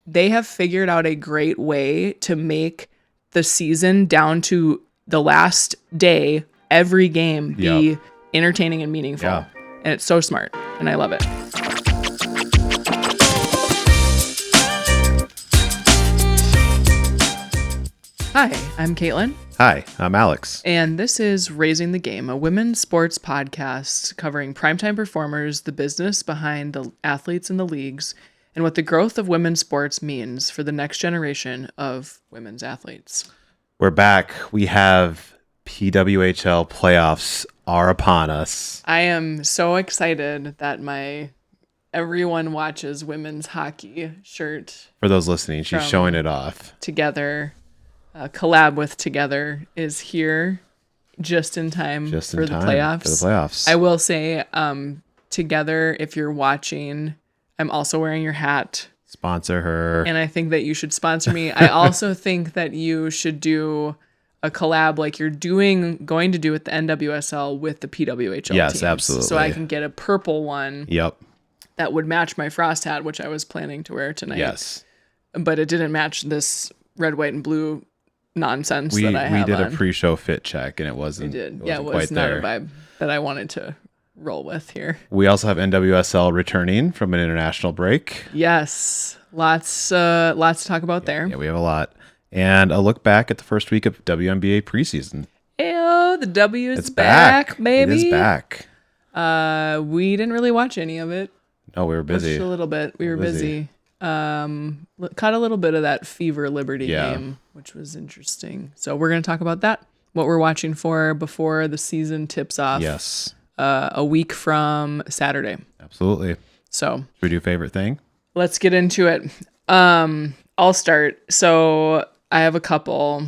they have figured out a great way to make the season down to the last day, every game be entertaining and meaningful. Yeah. And it's so smart, and I love it. Hi, I'm Caitlin. Hi, I'm Alex. And this is Raising the Game, a women's sports podcast covering primetime performers, the business behind the athletes in the leagues, and what the growth of women's sports means for the next generation of women's athletes. We're back. We have PWHL playoffs are upon us. I am so excited that my Everyone Watches Women's Hockey shirt. For those listening, she's showing it off. Together. Collab with Together is here just in time for the playoffs. I will say, Together, if you're watching, I'm also wearing your hat. Sponsor her. And I think that you should sponsor me. I also think that you should do a collab like you're going to do with the NWSL with the PWHL Yes, teams. absolutely. So I can get a purple one. Yep. That would match my Frost hat, which I was planning to wear tonight. Yes. But it didn't match this red, white, and blue nonsense that I have. We did on. a pre-show fit check, and it wasn't. We did. It was not a vibe that I wanted to roll with here. We also have NWSL returning from an international break. Yes, lots to talk about there. Yeah, we have a lot, and a look back at the first week of WNBA preseason. Ew, the W is back, baby. It is back. We didn't really watch any of it. No, we were busy. Just a little bit. We were busy. Caught a little bit of that Fever Liberty game, which was interesting. So we're going to talk about that, what we're watching for before the season tips off. Yes. A week from Saturday. Absolutely. So should we do favorite thing? Let's get into it. I'll start. So I have a couple.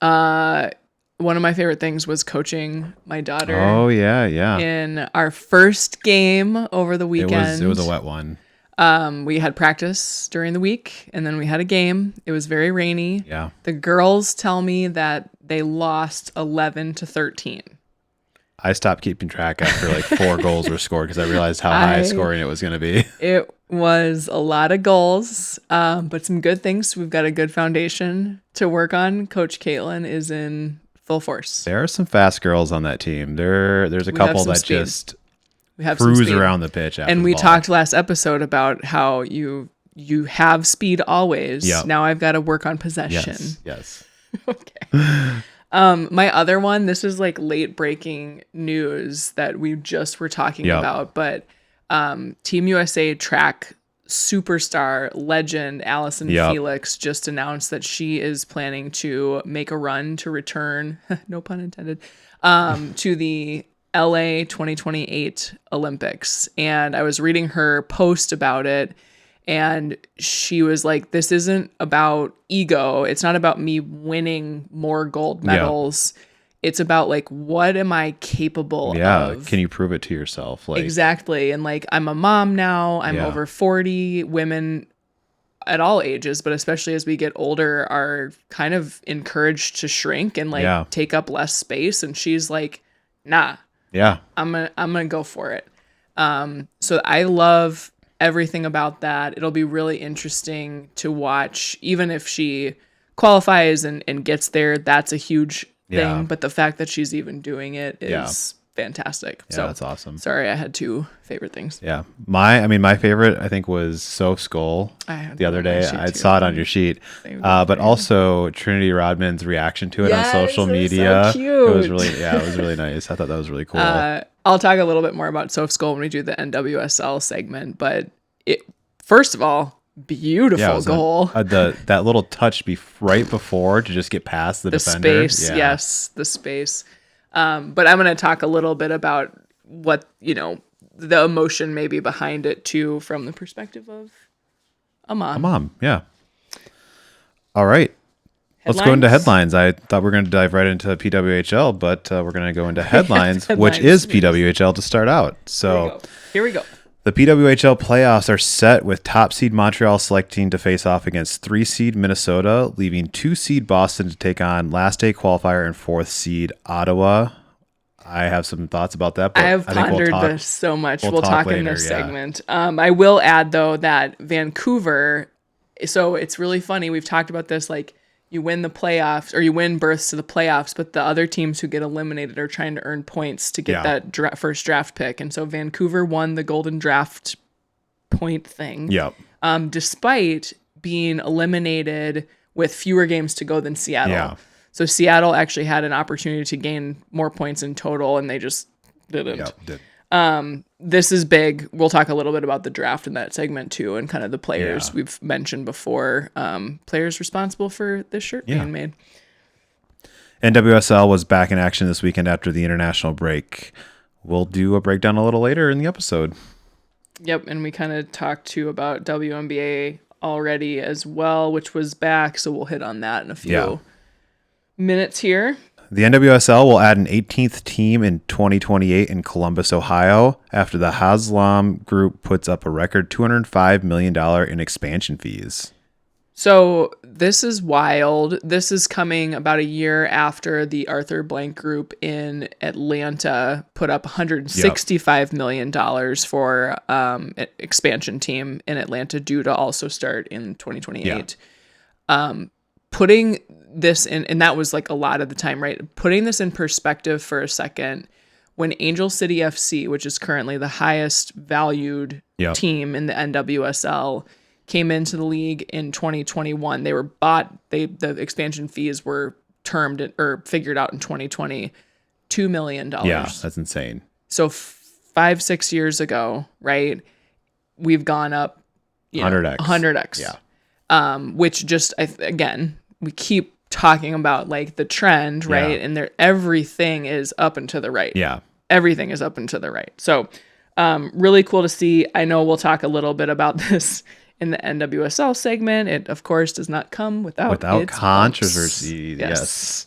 One of my favorite things was coaching my daughter. Oh, yeah. In our first game over the weekend. It was a wet one. We had practice during the week, and then we had a game. It was very rainy. Yeah. The girls tell me that they lost 11-13. I stopped keeping track after like 4 goals were scored because I realized how high scoring it was going to be. It was a lot of goals, but some good things. We've got a good foundation to work on. Coach Caitlin is in full force. There are some fast girls on that team. There's a couple that speed. Just we have cruise around the pitch. And we talked last episode about how you have speed always. Yep. Now I've got to work on possession. Yes. Okay. My other one, this is like late breaking news that we just were talking about, but Team USA track superstar legend Allyson Felix just announced that she is planning to make a run to return, no pun intended, to the LA 2028 Olympics. And I was reading her post about it, and she was like, this isn't about ego. It's not about me winning more gold medals. It's about like, what am I capable of? Yeah. Can you prove it to yourself? Like, exactly. And like, I'm a mom now. I'm over 40. Women at all ages, but especially as we get older, are kind of encouraged to shrink and like take up less space. And she's like, nah. Yeah. I'm gonna go for it. So I love everything about that. It'll be really interesting to watch, even if she qualifies and gets there. That's a huge thing, but the fact that she's even doing it is fantastic. Yeah, so that's awesome. Sorry, I had 2 favorite things. Yeah. My favorite, I think, was Soph's goal the other day. I saw it on your sheet. But also Trinity Rodman's reaction to it on social media. So cute. It was really nice. I thought that was really cool. I'll talk a little bit more about Soph's goal when we do the NWSL segment, but first of all, beautiful goal. That little touch right before to just get past the defender. Space, yes, the space. But I'm going to talk a little bit about what, the emotion maybe behind it too, from the perspective of a mom. A mom, yeah. All right. Let's go into headlines. I thought we were going to dive right into PWHL, but we're going to go into headlines, which is PWHL to start out. So here we go. The PWHL playoffs are set with top seed Montreal selecting to face off against 3 seed Minnesota, leaving 2 seed Boston to take on last day qualifier and 4th seed Ottawa. I have some thoughts about that. But I have pondered this so much. We'll talk later, in this segment. I will add, though, that Vancouver So it's really funny. We've talked about this, like you win the playoffs or you win berths to the playoffs, but the other teams who get eliminated are trying to earn points to get that first draft pick. And so Vancouver won the golden draft point thing. Yep. Despite being eliminated with fewer games to go than Seattle. Yeah. So Seattle actually had an opportunity to gain more points in total, and they just didn't. Yep, did. This is big. We'll talk a little bit about the draft in that segment too, and kind of the players we've mentioned before. Players responsible for this shirt being made. NWSL was back in action this weekend after the international break. We'll do a breakdown a little later in the episode. Yep, and we kind of talked too about WNBA already as well, which was back, so we'll hit on that in a few minutes here. The NWSL will add an 18th team in 2028 in Columbus, Ohio, after the Haslam Group puts up a record $205 million in expansion fees. So this is wild. This is coming about a year after the Arthur Blank Group in Atlanta put up $165 million for an expansion team in Atlanta due to also start in 2028. Putting this in, and that was like a lot of the time, right? Putting this in perspective for a second, when Angel City FC, which is currently the highest valued team in the NWSL, came into the league in 2021, they were bought. The expansion fees were termed or figured out in 2020, $2 million. Yeah, that's insane. So 5-6 years ago, right? We've gone up 100x. 100x. Yeah. Which just again, we keep talking about like the trend, right? And everything is up and to the right. Yeah. Everything is up and to the right. So really cool to see. I know we'll talk a little bit about this in the NWSL segment. It, of course, does not come without controversy. Yes.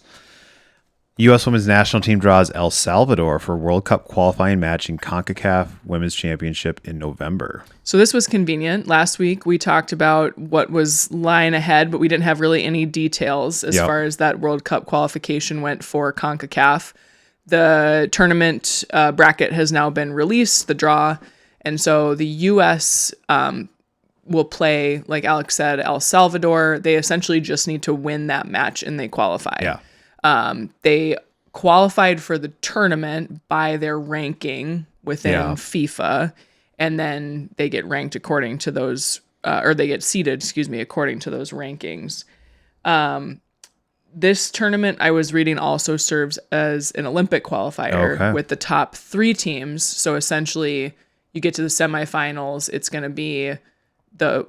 U.S. Women's National Team draws El Salvador for World Cup qualifying match in CONCACAF Women's Championship in November. So this was convenient. Last week, we talked about what was lying ahead, but we didn't have really any details as far as that World Cup qualification went for CONCACAF. The tournament bracket has now been released, the draw. And so the U.S. will play, like Alex said, El Salvador. They essentially just need to win that match and they qualify. Yeah. They qualified for the tournament by their ranking within FIFA, and then they get ranked according to those, or they get seeded, according to those rankings. This tournament, I was reading, also serves as an Olympic qualifier with the top 3 teams. So essentially, you get to the semifinals. It's going to be the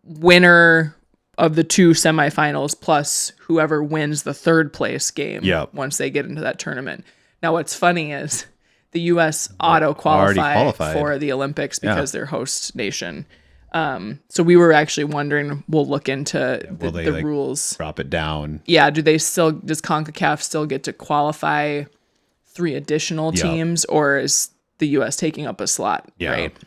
winner of the 2 semifinals plus whoever wins the 3rd place game once they get into that tournament. Now, what's funny is the U.S. auto-qualified for the Olympics because they're host nation. So we were actually wondering, we'll look into the rules. Drop it down. Yeah, does CONCACAF still get to qualify 3 additional teams, or is the U.S. taking up a slot, right?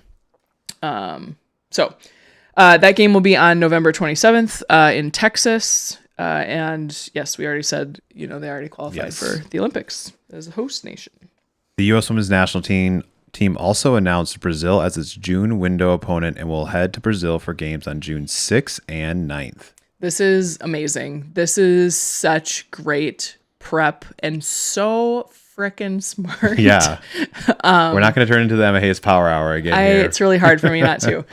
That game will be on November 27th in Texas. And yes, we already said, they already qualified for the Olympics as a host nation. The U.S. Women's National Team also announced Brazil as its June window opponent and will head to Brazil for games on June 6th and 9th. This is amazing. This is such great prep and so freaking smart. Yeah. We're not going to turn into the Emma Hayes Power Hour again here. It's really hard for me not to.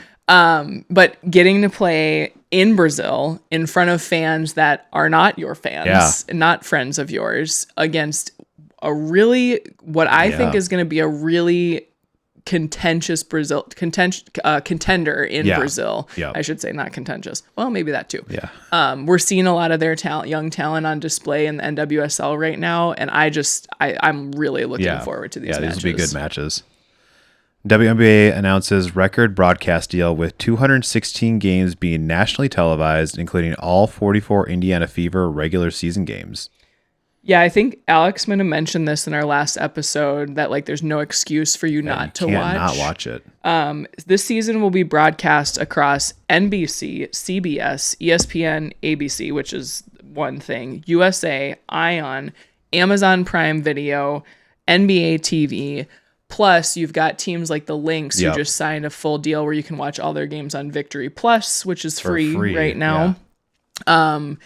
But getting to play in Brazil in front of fans that are not your fans, not friends of yours, against a really, what I think is going to be a really contentious contender in Brazil. I should say, not contentious. Well, maybe that too. Yeah. We're seeing a lot of their young talent on display in the NWSL right now, and I'm really looking forward to these matches. These will be good matches. WNBA announces record broadcast deal with 216 games being nationally televised, including all 44 Indiana Fever regular season games. Yeah, I think Alex might have mentioned this in our last episode that there's no excuse for you not to watch it. This season will be broadcast across NBC, CBS, ESPN, ABC, which is one thing, USA, ION, Amazon Prime Video, NBA TV, Plus, you've got teams like the Lynx Yep. who just signed a full deal where you can watch all their games on Victory Plus, which is free right now. And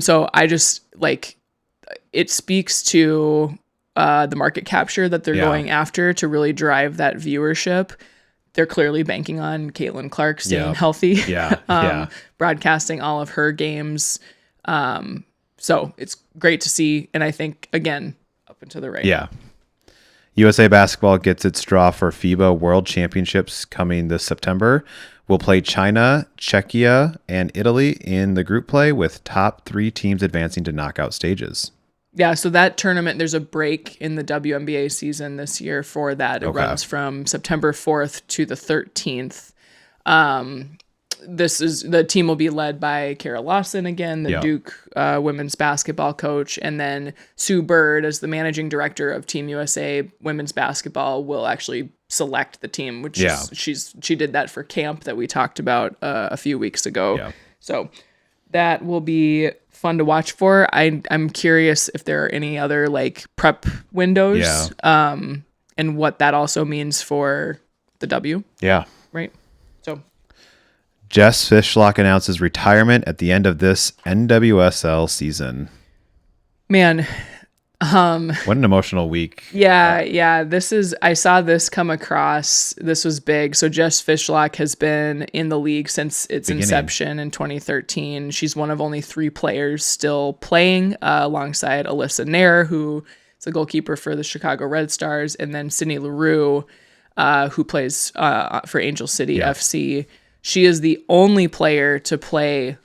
so I just like, it speaks to the market capture that they're going after to really drive that viewership. They're clearly banking on Caitlin Clark staying healthy, broadcasting all of her games. So it's great to see. And I think, again, up and to the right. Yeah. USA Basketball gets its draw for FIBA World Championships coming this September. We'll play China, Czechia, and Italy in the group play, with top 3 teams advancing to knockout stages. Yeah, so that tournament, there's a break in the WNBA season this year for that. It runs from September 4th to the 13th. The team will be led by Kara Lawson again, the Duke women's basketball coach, and then Sue Bird as the managing director of Team USA women's basketball will actually select the team, which she did that for camp that we talked about a few weeks ago. Yeah. So that will be fun to watch for. I'm curious if there are any other like prep windows, and what that also means for the W. Yeah. Right. So Jess Fishlock announces retirement at the end of this NWSL season. Man, what an emotional week. Yeah. I saw this come across. This was big. So Jess Fishlock has been in the league since its inception in 2013. She's one of only 3 players still playing, alongside Alyssa Nair, who is a goalkeeper for the Chicago Red Stars, and then Sydney Leroux, who plays for Angel City FC. She is the only player to play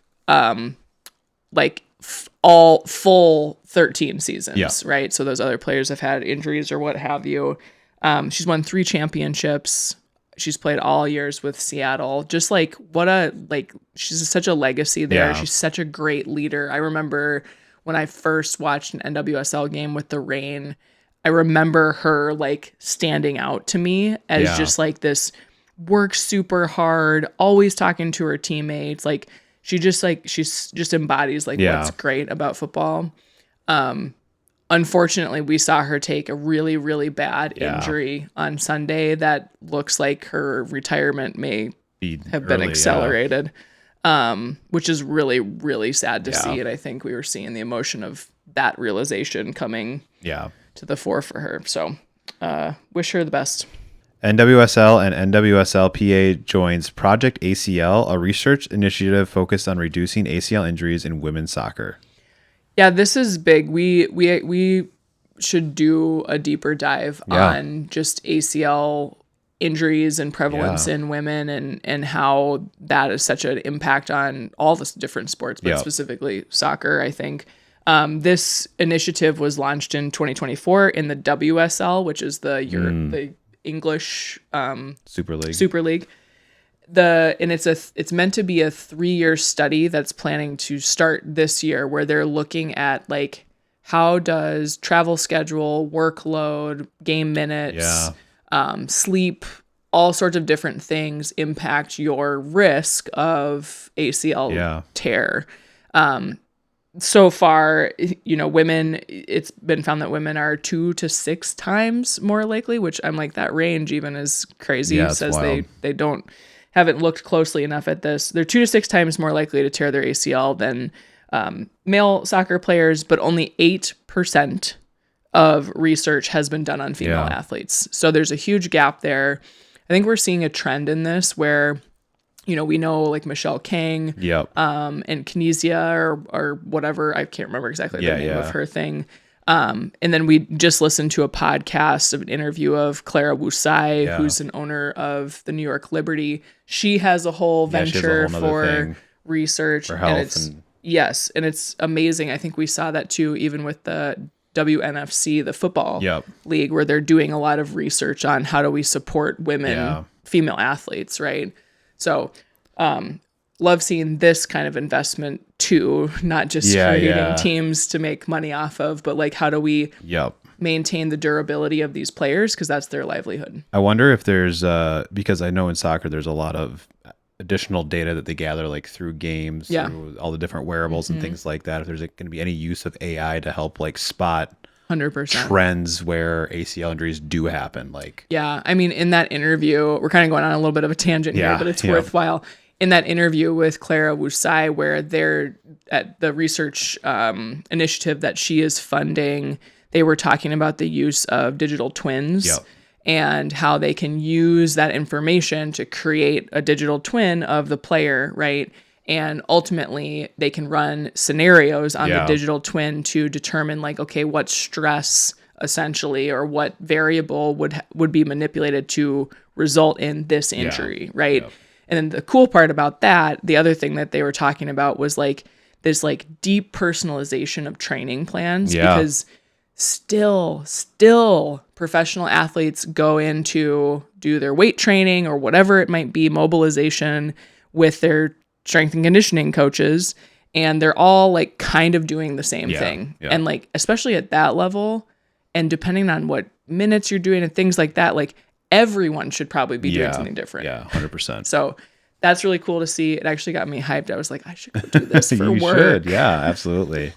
all full 13 seasons, right? So those other players have had injuries or what have you. She's won 3 championships. She's played all years with Seattle. Just she's such a legacy there. Yeah. She's such a great leader. I remember when I first watched an NWSL game with the Reign, I remember her like standing out to me as just like this, works super hard, always talking to her teammates. Like she just embodies what's great about football. Unfortunately, we saw her take a really, really bad injury on Sunday that looks like her retirement may have been accelerated, which is really, really sad to see. And I think we were seeing the emotion of that realization coming to the fore for her. So wish her the best. NWSL and NWSLPA joins Project ACL, a research initiative focused on reducing ACL injuries in women's soccer. Yeah, this is big. We should do a deeper dive on just ACL injuries and prevalence in women, and how that is such an impact on all the different sports, but specifically soccer, I think. This initiative was launched in 2024 in the WSL, which is the English Super League. It's meant to be a 3-year study that's planning to start this year, where they're looking at like, how does travel schedule, workload, game minutes, sleep, all sorts of different things impact your risk of ACL tear. So far, women, it's been found that women are 2 to 6 times more likely, which I'm like, that range even is crazy. It says wild. They haven't looked closely enough at this. They're 2 to 6 times more likely to tear their ACL than male soccer players, but only 8% of research has been done on female athletes. So there's a huge gap there. I think we're seeing a trend in this where, we know like Michelle Kang, and Kinesia or whatever. I can't remember exactly the name of her thing. And then we just listened to a podcast of an interview of Clara Wusai, who's an owner of the New York Liberty. She has a whole venture for research for health, and it's amazing. I think we saw that too, even with the WNFC, the football league, where they're doing a lot of research on how do we support women, female athletes, right? So, love seeing this kind of investment too, not just creating teams to make money off of, but like, how do we maintain the durability of these players? Because that's their livelihood. I wonder if there's, because I know in soccer, there's a lot of additional data that they gather like through games, through all the different wearables and things like that. If there's going to be any use of AI to help like spot 100%. trends where ACL injuries do happen. Like, yeah, I mean, in that interview, we're kind of going on a little bit of a tangent here, but it's worthwhile. In that interview with Clara Wusai, where they're at the research initiative that she is funding, they were talking about the use of digital twins and how they can use that information to create a digital twin of the player, right? And ultimately, they can run scenarios on the digital twin to determine, like, okay, what stress essentially or what variable would be manipulated to result in this injury, right? Yep. And then the cool part about that, the other thing that they were talking about was like this like deep personalization of training plans because still professional athletes go in to do their weight training or whatever it might be, mobilization with their strength and conditioning coaches, and they're all like kind of doing the same thing. And like, especially at that level, and depending on what minutes you're doing and things like that, like everyone should probably be doing something different. Yeah, 100%. So that's really cool to see. It actually got me hyped. I was like, I should go do this for you work. Should. Yeah, absolutely.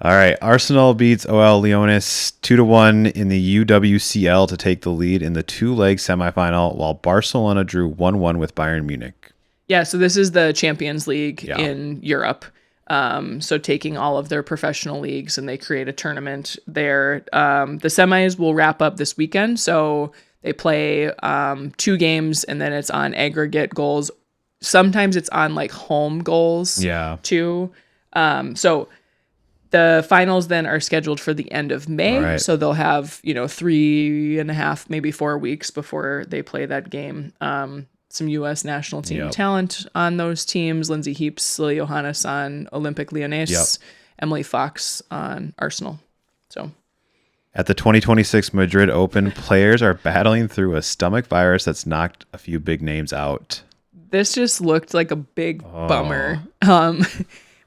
All right. Arsenal beats OL Leonis 2-1 in the UWCL to take the lead in the two-leg semifinal, while Barcelona drew 1-1 with Bayern Munich. Yeah, so this is the Champions League in Europe. So taking all of their professional leagues and they create a tournament there. The semis will wrap up this weekend. So they play 2 games and then it's on aggregate goals. Sometimes it's on like home goals too. So the finals then are scheduled for the end of May. Right. So they'll have, 3.5, maybe 4 weeks before they play that game. Some U.S. national team talent on those teams. Lindsay Heaps, Lily Johannes on Olympic Lyonnais, Emily Fox on Arsenal. So, at the 2026 Madrid Open, players are battling through a stomach virus that's knocked a few big names out. This just looked like a big bummer.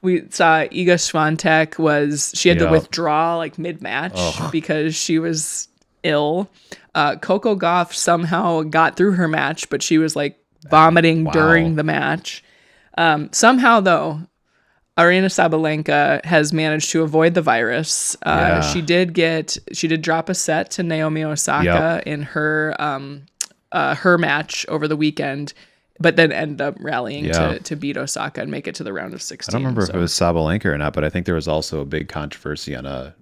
We saw Iga Swiatek she had to withdraw like mid-match because she was ill. Coco Gauff somehow got through her match, but she was like vomiting during the match. Somehow though, Aryna Sabalenka has managed to avoid the virus. She did drop a set to Naomi Osaka in her match over the weekend, but then ended up rallying to beat Osaka and make it to the round of 16. I don't remember if it was Sabalenka or not, but I think there was also a big controversy on a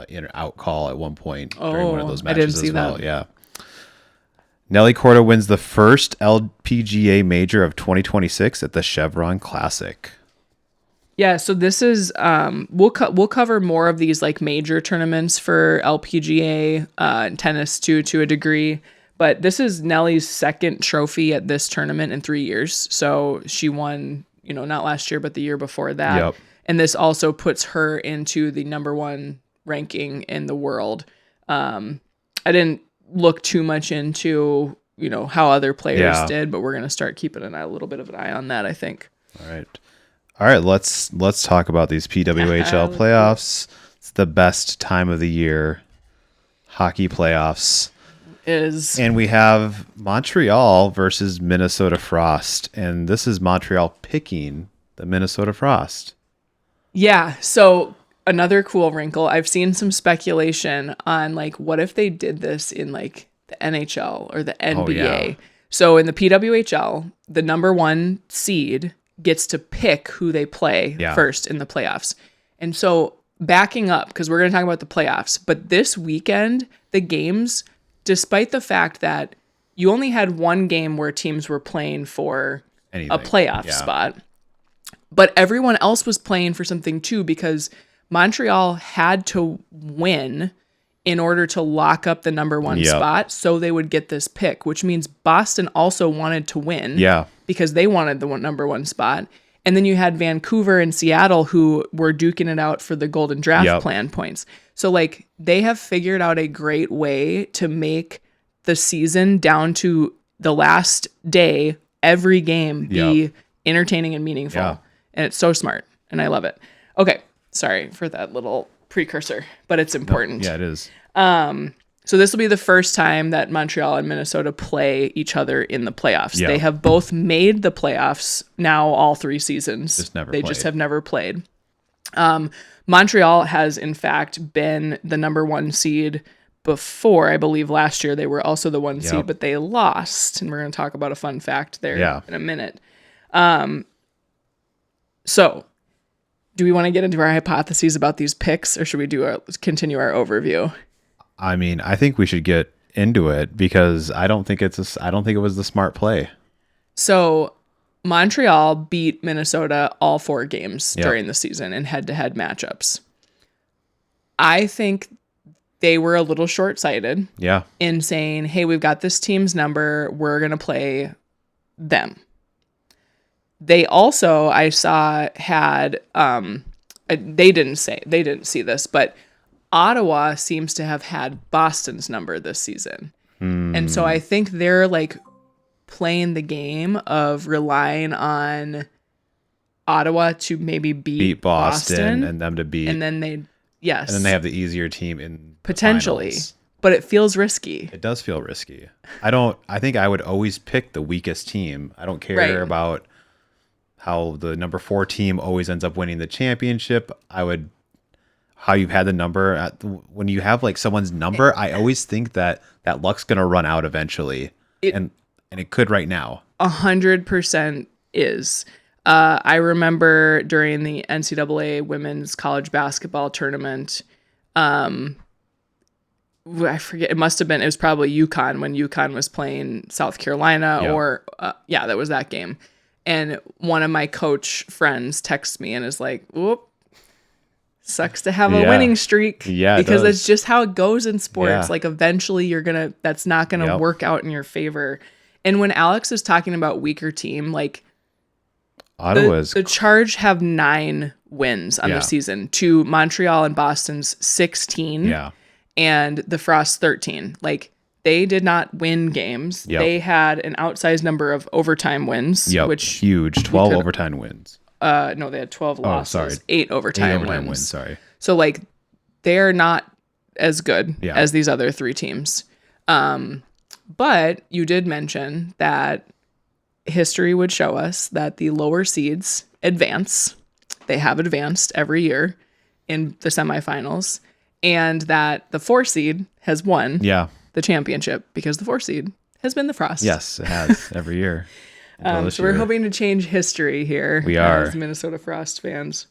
in or out call at one point during one of those matches. I didn't see that. Yeah. Nelly Korda wins the first LPGA major of 2026 at the Chevron Classic. Yeah, so this is we'll cover more of these like major tournaments for LPGA tennis to a degree, but this is Nelly's second trophy at this tournament in 3 years. So she won, not last year but the year before that. Yep. And this also puts her into the number 1 ranking in the world. I didn't look too much into, how other players did, but we're going to start keeping a little bit of an eye on that, I think. All right. Let's talk about these PWHL playoffs. It's the best time of the year. Hockey playoffs and we have Montreal versus Minnesota Frost, and this is Montreal picking the Minnesota Frost. Yeah. So another cool wrinkle, I've seen some speculation on like, what if they did this in like the NHL or the NBA? So in the PWHL, the number 1 seed gets to pick who they play first in the playoffs. And so backing up, because we're going to talk about the playoffs, but this weekend, the games, despite the fact that you only had one game where teams were playing for a playoff spot, but everyone else was playing for something too, because Montreal had to win in order to lock up the number 1 spot so they would get this pick, which means Boston also wanted to win because they wanted the number 1 spot. And then you had Vancouver and Seattle who were duking it out for the Golden Draft Plan points. So like they have figured out a great way to make the season down to the last day, every game be entertaining and meaningful. And it's so smart and I love it. Okay. Sorry for that little precursor, but it's important. No, it is. So this will be the first time that Montreal and Minnesota play each other in the playoffs. They have both made the playoffs now all 3 seasons. Just have never played. Montreal has, in fact, been the number 1 seed before. I believe last year they were also the 1 seed, but they lost. And we're going to talk about a fun fact there in a minute. So, do we want to get into our hypotheses about these picks, or should we continue our overview? I mean, I think we should get into it because I don't think it was the smart play. So, Montreal beat Minnesota all 4 games during the season in head-to-head matchups. I think they were a little short-sighted in saying, hey, we've got this team's number. We're going to play them. They also, I saw, had, they didn't see this, but Ottawa seems to have had Boston's number this season. And so I think they're like playing the game of relying on Ottawa to maybe beat Boston and them to beat. And then and then they have the easier team in potentially. finals. But it feels risky. It does feel risky. I think I would always pick the weakest team. I don't care about how the number 4 team always ends up winning the championship. How you've had the number when you have like someone's number, I always think that luck's going to run out eventually. And it could right now. 100% is. I remember during the NCAA women's college basketball tournament, I forget, it was probably UConn when UConn was playing South Carolina that was that game. And one of my coach friends texts me and is like, whoop, sucks to have a winning streak. Yeah, because that's just how it goes in sports. Yeah. Like eventually that's not going to work out in your favor. And when Alex is talking about weaker team, like the Charge have 9 wins on the season to Montreal and Boston's 16. Yeah. And the Frost 13. Like they did not win games. They had an outsized number of overtime wins, which huge 12 overtime wins. No, they had 12 losses. Sorry. 8 overtime wins. Sorry. So like they're not as good as these other 3 teams. But you did mention that history would show us that the lower seeds advance. They have advanced every year in the semifinals, and that the 4 seed has won the championship because the 4 seed has been the Frost. Yes, it has every year. So we're hoping to change history here. We are. As Minnesota Frost fans.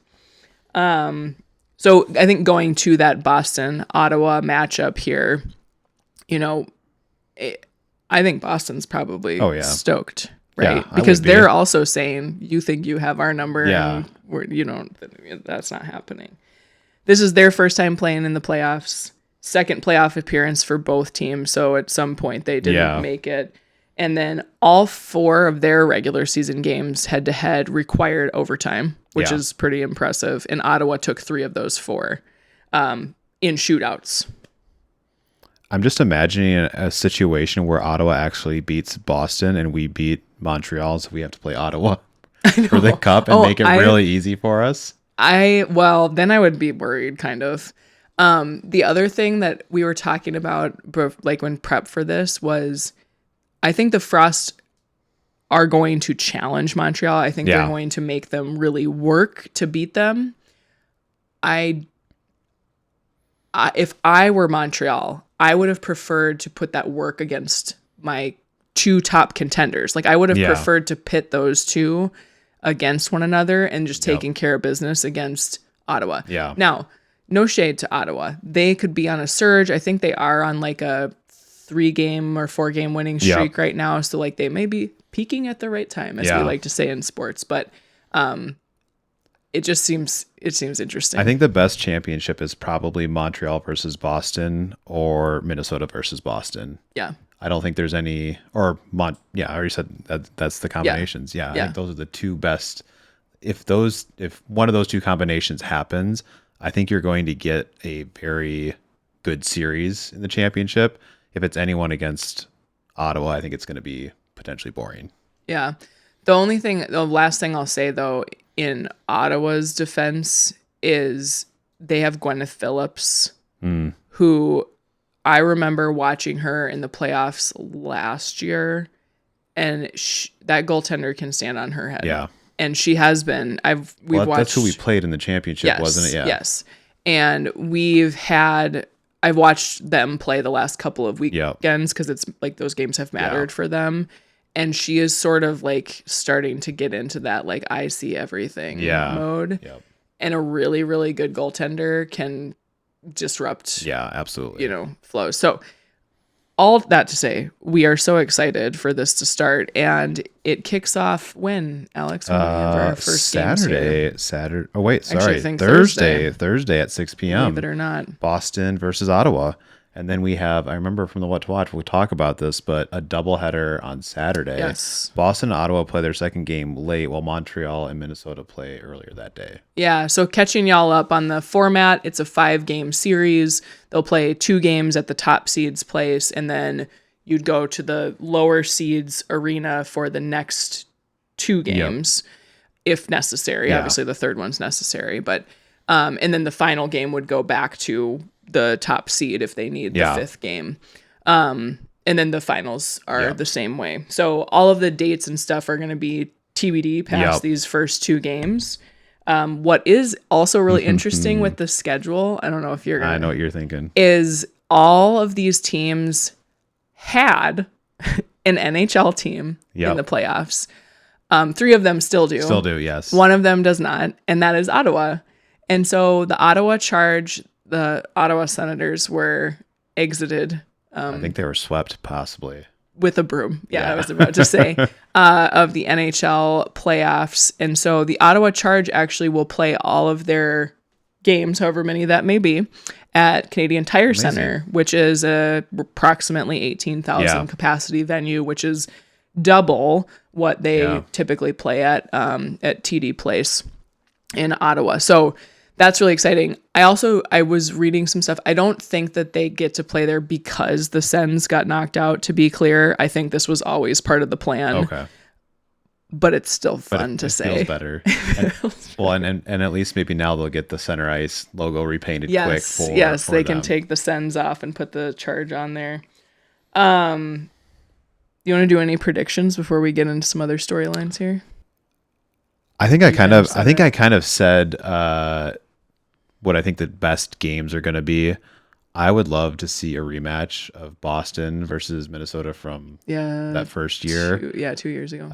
So I think going to that Boston-Ottawa matchup here, I think Boston's probably stoked, right? Because they're also saying, you think you have our number and that's not happening. This is their first time playing in the playoffs, second playoff appearance for both teams. So at some point they didn't make it. And then all 4 of their regular season games head to head required overtime, which is pretty impressive. And Ottawa took 3 of those 4 in shootouts. I'm just imagining a situation where Ottawa actually beats Boston and we beat Montreal, so we have to play Ottawa for the cup and make it really easy for us. Then I would be worried, kind of. The other thing that we were talking about, like when prep for this, was I think the Frost are going to challenge Montreal. I think they're going to make them really work to beat them. If I were Montreal, I would have preferred to put that work against my 2 top contenders. Like I would have preferred to pit those 2 against one another and just taking care of business against Ottawa. Yeah. Now, no shade to Ottawa. They could be on a surge. I think they are on like a 3-game or 4-game winning streak right now. So like they may be peaking at the right time, as we like to say in sports. But it seems interesting. I think the best championship is probably Montreal versus Boston or Minnesota versus Boston. Yeah. I don't think there's any, I already said that's the combinations. I think those are the 2 best. If one of those 2 combinations happens, I think you're going to get a very good series in the championship. If it's anyone against Ottawa, I think it's going to be potentially boring. Yeah. The last thing I'll say though, in Ottawa's defense is they have Gwyneth Phillips, who I remember watching her in the playoffs last year, and that goaltender can stand on her head. Yeah. And she has been. We've watched. That's who we played in the championship, Yes, wasn't it? Yeah. Yes. And I've watched them play the last couple of weekends because it's like those games have mattered for them. And she is sort of like starting to get into that like I see everything mode. Yep. And a really, really good goaltender can disrupt absolutely, flow. So all that to say, we are so excited for this to start, and it kicks off when, Alex? When we have our first Saturday. Oh wait, sorry. Actually, I think Thursday at 6 p.m. Believe it or not. Boston versus Ottawa. And then we have, I remember from the What to Watch, we'll talk about this, but a doubleheader on Saturday. Yes. Boston and Ottawa play their second game late, while Montreal and Minnesota play earlier that day. Yeah, so catching y'all up on the format, it's a 5-game series. They'll play 2 games at the top seeds place, and then you'd go to the lower seeds arena for the next 2 games, if necessary. Yeah. Obviously, the third one's necessary, but and then the final game would go back to the top seed if they need the 5th game. And then the finals are the same way. So all of the dates and stuff are going to be TBD past these first 2 games. What is also really interesting with the schedule, I don't know if you're going to... I know what you're thinking. Is all of these teams had an NHL team in the playoffs. 3 of them still do. Still do, yes. 1 of them does not, and that is Ottawa. And so the Ottawa Charge, the Ottawa Senators were exited. I think they were swept, possibly. With a broom. Yeah, I was about to say, of the NHL playoffs. And so the Ottawa Charge actually will play all of their games, however many that may be, at Canadian Tire Center, which is a approximately 18,000 capacity venue, which is double what they typically play at TD Place in Ottawa. So that's really exciting. I was reading some stuff. I don't think that they get to play there because the Sens got knocked out, to be clear. I think this was always part of the plan. Okay. But it's still fun to say. Feels better. And at least maybe now they'll get the Center Ice logo repainted quick. Yes, they can take the Sens off and put the Charge on there. You want to do any predictions before we get into some other storylines here? I think I kind of said what I think the best games are going to be. I would love to see a rematch of Boston versus Minnesota from that first year. 2 years ago.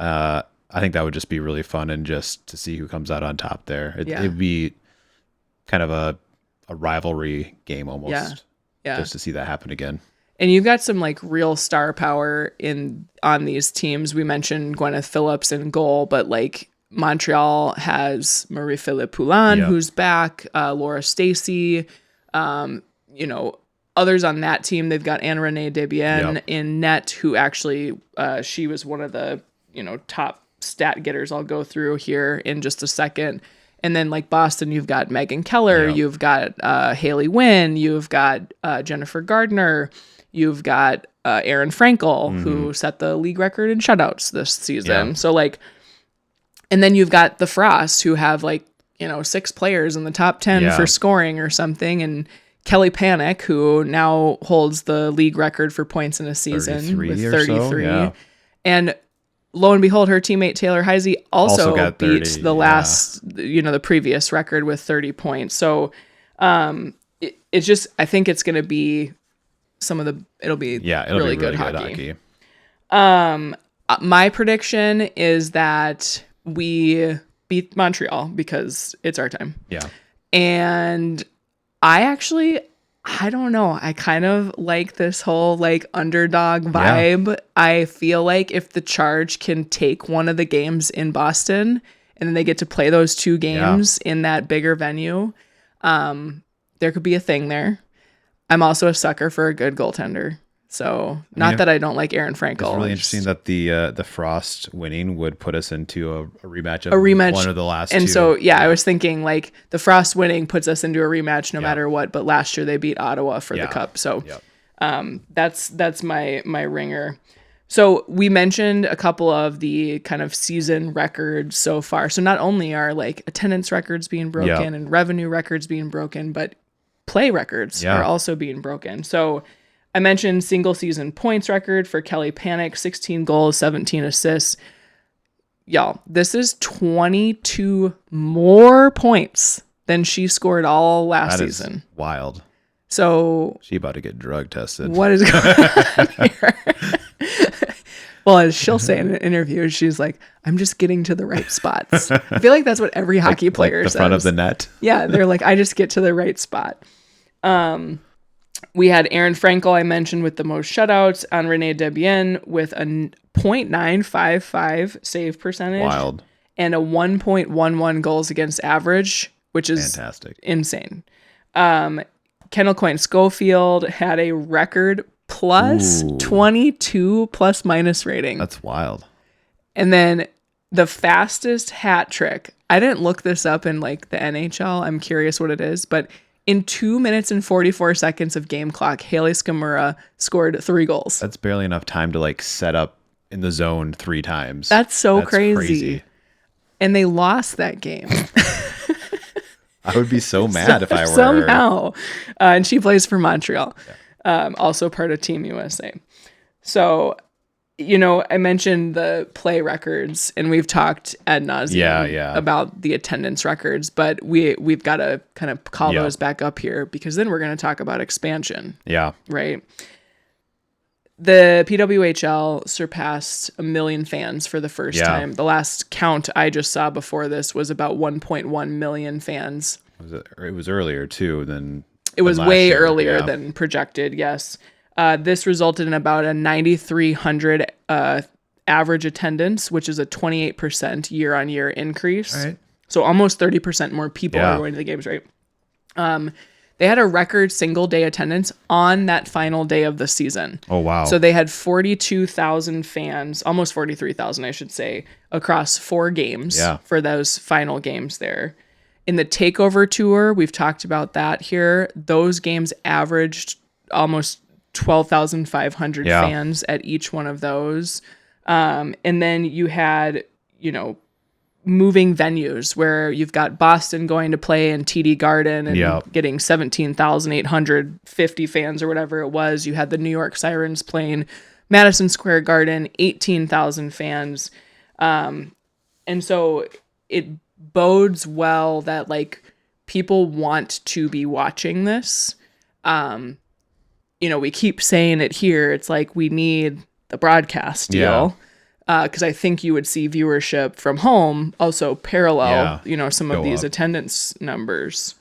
I think that would just be really fun, and just to see who comes out on top there. It'd be kind of a rivalry game almost. Yeah. Just to see that happen again. And you've got some like real star power on these teams. We mentioned Gwyneth Phillips in goal, but like Montreal has Marie-Philippe Poulin, who's back, Laura Stacey, others on that team. They've got Anne-Renee Debienne in net, who actually, she was one of the, top stat getters I'll go through here in just a second. And then like Boston, you've got Megan Keller, you've got Haley Wynn, you've got Jennifer Gardner, you've got Erin Frankel, who set the league record in shutouts this season. Yeah. So like, and then you've got the Frost, who have like, 6 players in the top 10 for scoring or something. And Kelly Pannek, who now holds the league record for points in a season with 33. So, and lo and behold, her teammate Taylor Heisey also got 30, beat the last, the previous record with 30 points. So it's just, I think it's going to be it'll be really good hockey. My prediction is that we beat Montreal because it's our time. Yeah. And I don't know. I kind of like this whole like underdog vibe. Yeah. I feel like if the Charge can take one of the games in Boston and then they get to play those 2 games in that bigger venue, there could be a thing there. I'm also a sucker for a good goaltender. So that I don't like Erin Frankel. It's really interesting that the Frost winning would put us into a rematch of one of the last 2. And so, I was thinking like the Frost winning puts us into a rematch no matter what. But last year they beat Ottawa for the cup. So that's my ringer. So we mentioned a couple of the kind of season records so far. So not only are like attendance records being broken and revenue records being broken, but play records are also being broken. So I mentioned single season points record for Kelly Pannek, 16 goals, 17 assists. y'all, this is 22 more points than she scored all last season. Is wild. So she about to get drug tested. What is going on here? Well, as she'll say in an interview, she's like, I'm just getting to the right spots. I feel like that's what every hockey player says. The front of the net. Yeah, they're like, I just get to the right spot. We had Erin Frankel, I mentioned, with the most shutouts, on Renee Debienne with a .955 save percentage. Wild. And a 1.11 goals against average, which is fantastic. Insane. Kendall Coyne Schofield had a record plus 22 plus minus rating. That's wild. And then the fastest hat trick, I didn't look this up in like the NHL. I'm curious what it is, but in 2 minutes and 44 seconds of game clock, Haley Skamura scored 3 goals. That's barely enough time to like set up in the zone 3 times. That's crazy. And they lost that game. I would be so mad if I were somehow. And she plays for Montreal. Yeah. Also part of Team USA. So, I mentioned the play records, and we've talked ad nauseum about the attendance records, but we've got to kind of call those back up here, because then we're going to talk about expansion. Yeah. Right. The PWHL surpassed 1 million fans for the first time. The last count I just saw before this was about 1.1 million fans. It was earlier too than it was way earlier than projected. Yes. This resulted in about a 9,300 average attendance, which is a 28% year-on-year increase. Right. So almost 30% more people are going to the games, right? They had a record single-day attendance on that final day of the season. Oh, wow. So they had 42,000 fans, almost 43,000, I should say, across 4 games for those final games there. In the Takeover Tour, we've talked about that here. Those games averaged almost 12,500 fans at each one of those. And then you had, moving venues where you've got Boston going to play in TD Garden and getting 17,850 fans or whatever it was. You had the New York Sirens playing Madison Square Garden, 18,000 fans. And so it bodes well that like people want to be watching this. We keep saying it here. It's like we need the broadcast deal. Because I think you would see viewership from home also parallel, some of these attendance numbers.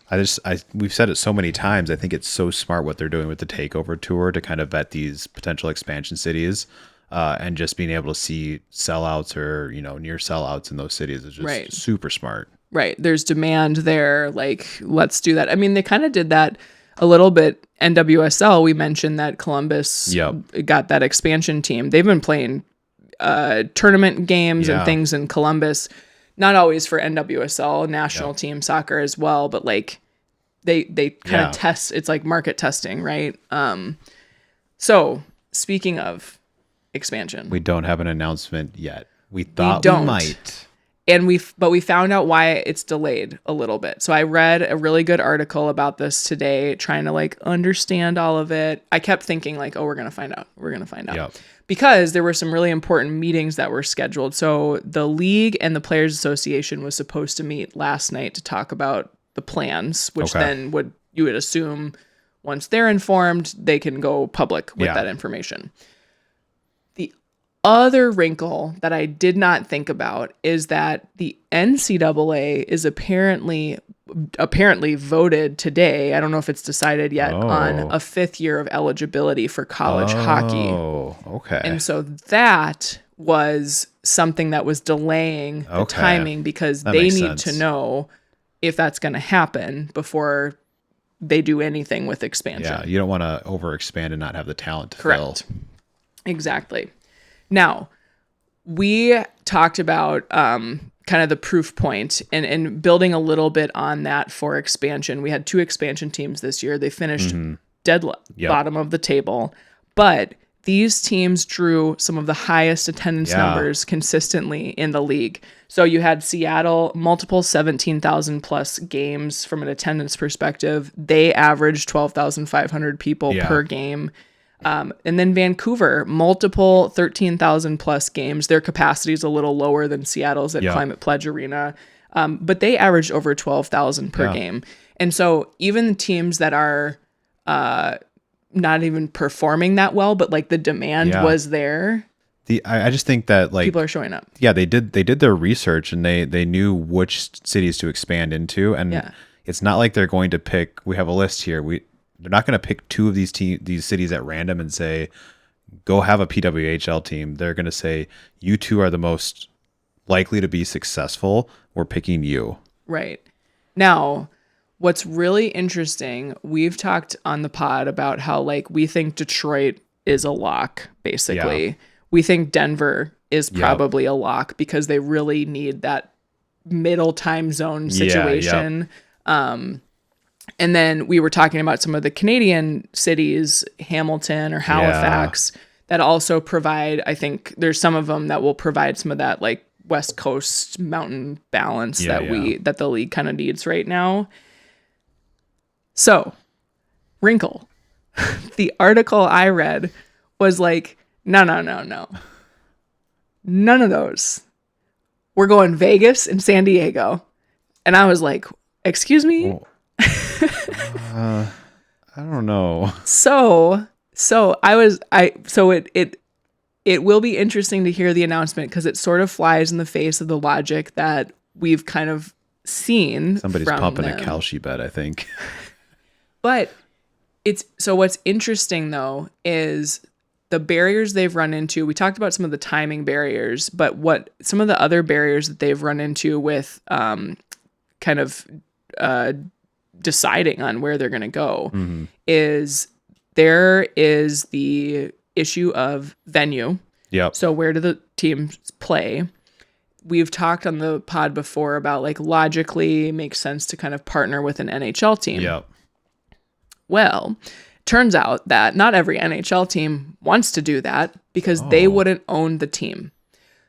We've said it so many times. I think it's so smart what they're doing with the Takeover Tour to kind of vet these potential expansion cities, and just being able to see sellouts or near sellouts in those cities is just super smart. Right. There's demand there. Like, let's do that. I mean, they kind of did that a little bit. NWSL, we mentioned that Columbus got that expansion team. They've been playing tournament games and things in Columbus, not always for NWSL national team soccer as well, but like they kind of test. It's like market testing, right? So speaking of expansion, we don't have an announcement yet. We thought we might, and we found out why it's delayed a little bit. So I read a really good article about this today, trying to like understand all of it. I kept thinking like, oh, we're gonna find out. Yep. Because there were some really important meetings that were scheduled. So the league and the Players Association was supposed to meet last night to talk about the plans, which then you would assume once they're informed, they can go public with that information. The other wrinkle that I did not think about is that the NCAA is apparently voted today, I don't know if it's decided yet, on a 5th year of eligibility for college hockey. Oh, okay. And so that was something that was delaying the timing, because they need to know if that's going to happen before they do anything with expansion. Yeah, you don't want to overexpand and not have the talent to fill. Exactly. Now, we talked about kind of the proof point and building a little bit on that for expansion. We had 2 expansion teams this year. They finished dead bottom of the table, but these teams drew some of the highest attendance numbers consistently in the league. So you had Seattle, multiple 17,000 plus games from an attendance perspective. They averaged 12,500 people per game. And then Vancouver, multiple 13,000 plus games. Their capacity is a little lower than Seattle's at Climate Pledge Arena. But they averaged over 12,000 per game. And so even teams that are not even performing that well, but like the demand was there. I just think that like people are showing up. Yeah, they did their research and they knew which cities to expand into. And it's not like they're going to pick, we have a list here. They're not going to pick two of these cities at random and say, go have a PWHL team. They're going to say, you two are the most likely to be successful. We're picking you. Right. Now, what's really interesting, we've talked on the pod about how like we think Detroit is a lock, basically. Yeah. We think Denver is probably a lock because they really need that middle time zone situation. And then we were talking about some of the Canadian cities, Hamilton or Halifax, that also provide, I think there's some of them that will provide some of that like West Coast mountain balance that the league kind of needs right now. So, wrinkle. The article I read was like, no. None of those. We're going Vegas and San Diego. And I was like, excuse me? I don't know. So it will be interesting to hear the announcement because it sort of flies in the face of the logic that we've kind of seen. Somebody's pumping a Kalshi bet, I think. But what's interesting though is the barriers they've run into. We talked about some of the timing barriers, but what some of the other barriers that they've run into with kind of deciding on where they're going to go is there is the issue of venue. Yep. So where do the teams play? We've talked on the pod before about like logically it makes sense to kind of partner with an NHL team. Yep. Well, turns out that not every NHL team wants to do that because they wouldn't own the team.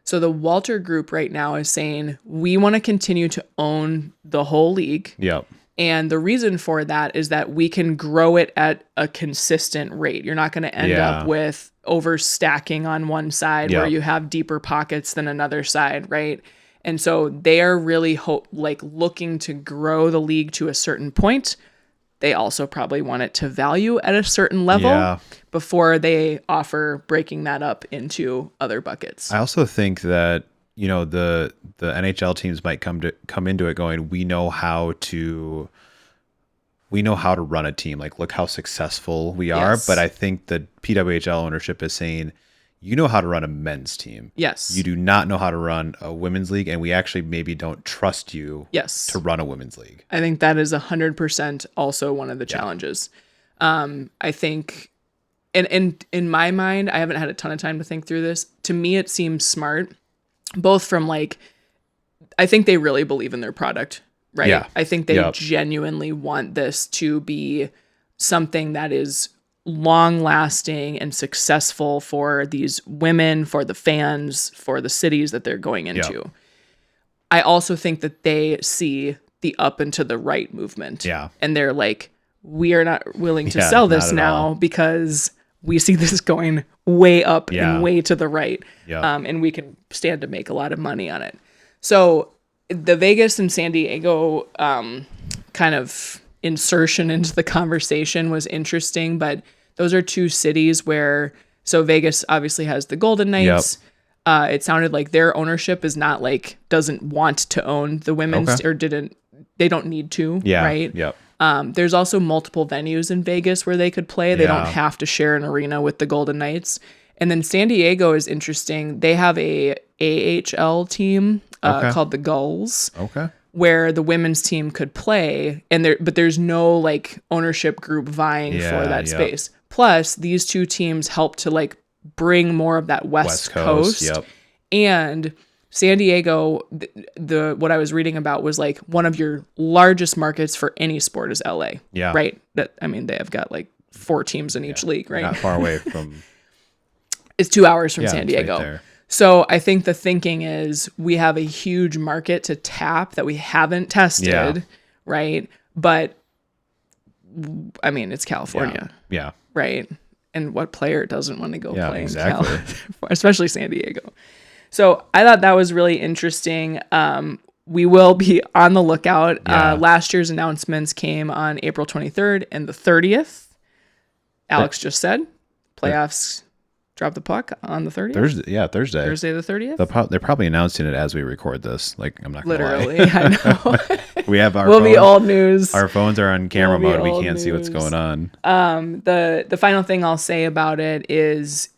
So the Walter Group right now is saying, we want to continue to own the whole league. Yep. And the reason for that is that we can grow it at a consistent rate. You're not going to end up with overstacking on one side where you have deeper pockets than another side, right? And so they are really looking to grow the league to a certain point. They also probably want it to value at a certain level before they offer breaking that up into other buckets. I also think that, you know, the NHL teams might come into it going, we know how to run a team. Like, look how successful we are. But I think the PWHL ownership is saying, you know how to run a men's team. Yes. You do not know how to run a women's league, and we actually maybe don't trust you to run a women's league. I think that is 100% also one of the challenges. I think, and in my mind, I haven't had a ton of time to think through this. To me, it seems smart, both from like, I think they really believe in their product, right? Yeah. I think they genuinely want this to be something that is long lasting and successful for these women, for the fans, for the cities that they're going into. Yep. I also think that they see the up and to the right movement. Yeah. And they're like, we are not willing to sell this now because we see this going way up and way to the right. Yep. And we can stand to make a lot of money on it. So the Vegas and San Diego kind of insertion into the conversation was interesting, but those are two cities where, so Vegas obviously has the Golden Knights. Yep. It sounded like their ownership is not like, doesn't want to own the women's or they don't need to. Yeah. Right. Yep. There's also multiple venues in Vegas where they could play. They don't have to share an arena with the Golden Knights. And then San Diego is interesting. They have a AHL team called the Gulls. Okay. Where the women's team could play, but there's no like ownership group vying for that space. Plus, these two teams help to like bring more of that West Coast. Yep. And San Diego, the what I was reading about was like one of your largest markets for any sport is LA. Yeah. Right. That, I mean, they have got like 4 teams in each league, right? Not far away from. It's 2 hours from San it's Diego. Right there. So I think the thinking is we have a huge market to tap that we haven't tested, right? But I mean, it's California. Yeah. Right. And what player doesn't want to go play in exactly. Cal, especially San Diego? So I thought that was really interesting. We will be on the lookout. Last year's announcements came on April 23rd and the 30th. Alex just said playoffs drop the puck on the 30th. Thursday. Thursday the 30th. They're probably announcing it as we record this. Like, I'm not gonna Literally, lie. I know. We have our We'll be old news. Our phones are on camera mode. We old can't see what's news. going on. The final thing I'll say about it is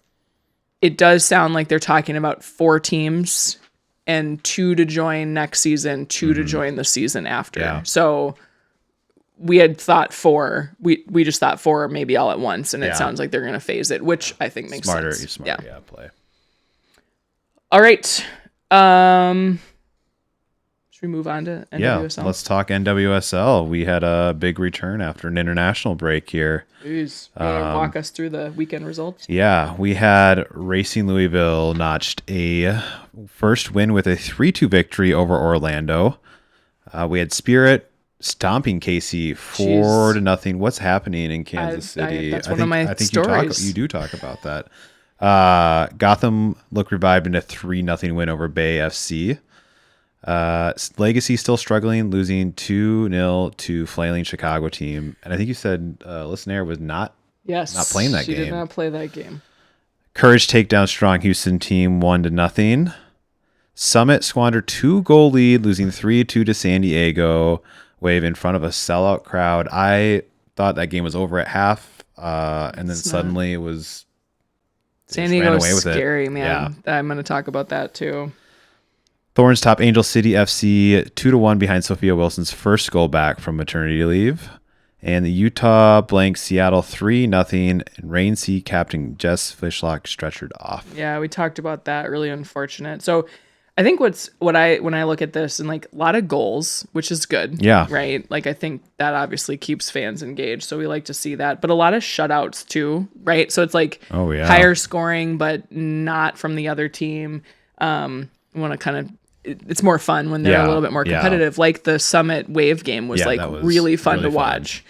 it does sound like they're talking about 4 teams and 2 to join next season, 2 to join the season after. Yeah. So we had thought 4. We just thought 4 maybe all at once, and it sounds like they're going to phase it, which I think makes sense. Smarter, play. All right. Should we move on to NWSL? Yeah, let's talk NWSL. We had a big return after an international break here. Please walk us through the weekend results. Yeah, we had Racing Louisville notched a first win with a 3-2 victory over Orlando. We had Spirit stomping KC 4-0. What's happening in Kansas City? That's one of my stories. You do talk about that. Gotham looked revived in a 3-0 win over Bay FC. Legacy still struggling, losing 2-0 to flailing Chicago team. And I think you said Listener was not playing that game. She did not play that game. Courage take down strong Houston team 1-0. Summit squandered 2-goal lead, losing 3-2 to San Diego. Wave in front of a sellout crowd. I thought that game was over at half, and then suddenly it was. San Diego was scary, man. Yeah. I'm going to talk about that too. Thorns top Angel City FC 2-1 behind Sophia Wilson's first goal back from maternity leave. And the Utah blank Seattle 3-0, and Rain C captain Jess Fishlock stretchered off. Yeah, we talked about that. Really unfortunate. So I think when I look at this, and like a lot of goals, which is good. Yeah. Right. Like I think that obviously keeps fans engaged. So we like to see that, but a lot of shutouts too. Right. So it's like higher scoring, but not from the other team. Want to kind of, it's more fun when they're a little bit more competitive. Like the Summit Wave game was really fun to watch.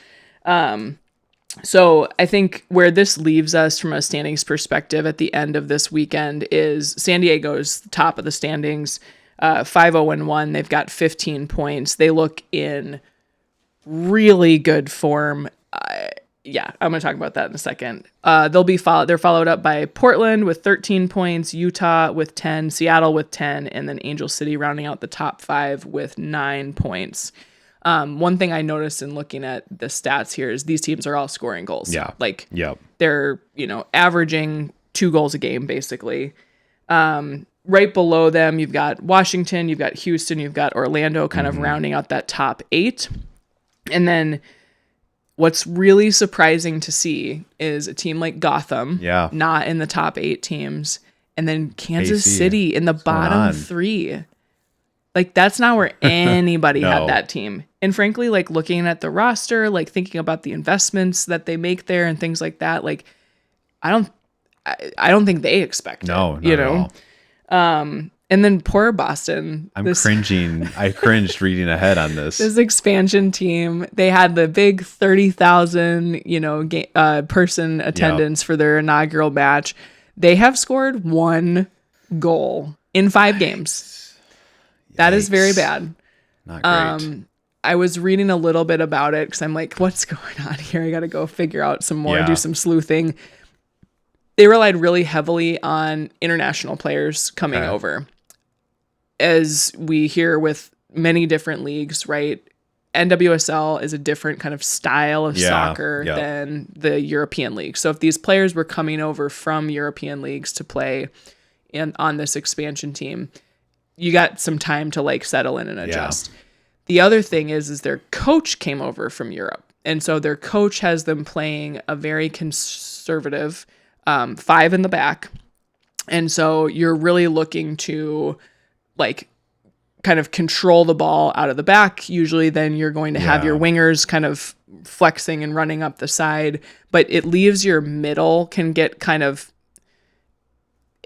So I think where this leaves us from a standings perspective at the end of this weekend is San Diego's top of the standings, 5-0-1. They've got 15 points. They look in really good form. I'm going to talk about that in a second. They're followed up by Portland with 13 points, Utah with 10, Seattle with 10, and then Angel City rounding out the top 5 with 9 points. One thing I noticed in looking at the stats here is these teams are all scoring goals. Yeah. They're, averaging 2 goals a game, basically. Right below them, you've got Washington, you've got Houston, you've got Orlando kind of rounding out that top 8. And then what's really surprising to see is a team like Gotham, not in the top 8 teams, and then Kansas City in the bottom 3. Like, that's not where anybody had that team. And frankly, like, looking at the roster, like, thinking about the investments that they make there and things like that, like, I don't think they expect it. And then poor Boston. Cringing. I cringed reading ahead on this. This expansion team, they had the big 30,000, person attendance for their inaugural match. They have scored 1 goal in 5 games. That is very bad. Not great. I was reading a little bit about it because I'm like, what's going on here? I got to go figure out some more, do some sleuthing. They relied really heavily on international players coming over. As we hear with many different leagues, right? NWSL is a different kind of style of soccer than the European league. So if these players were coming over from European leagues to play on this expansion team, you got some time to like settle in and adjust. The other thing is their coach came over from Europe. And so their coach has them playing a very conservative 5 in the back. And so you're really looking to like kind of control the ball out of the back. Usually then you're going to have your wingers kind of flexing and running up the side, but it leaves your middle can get kind of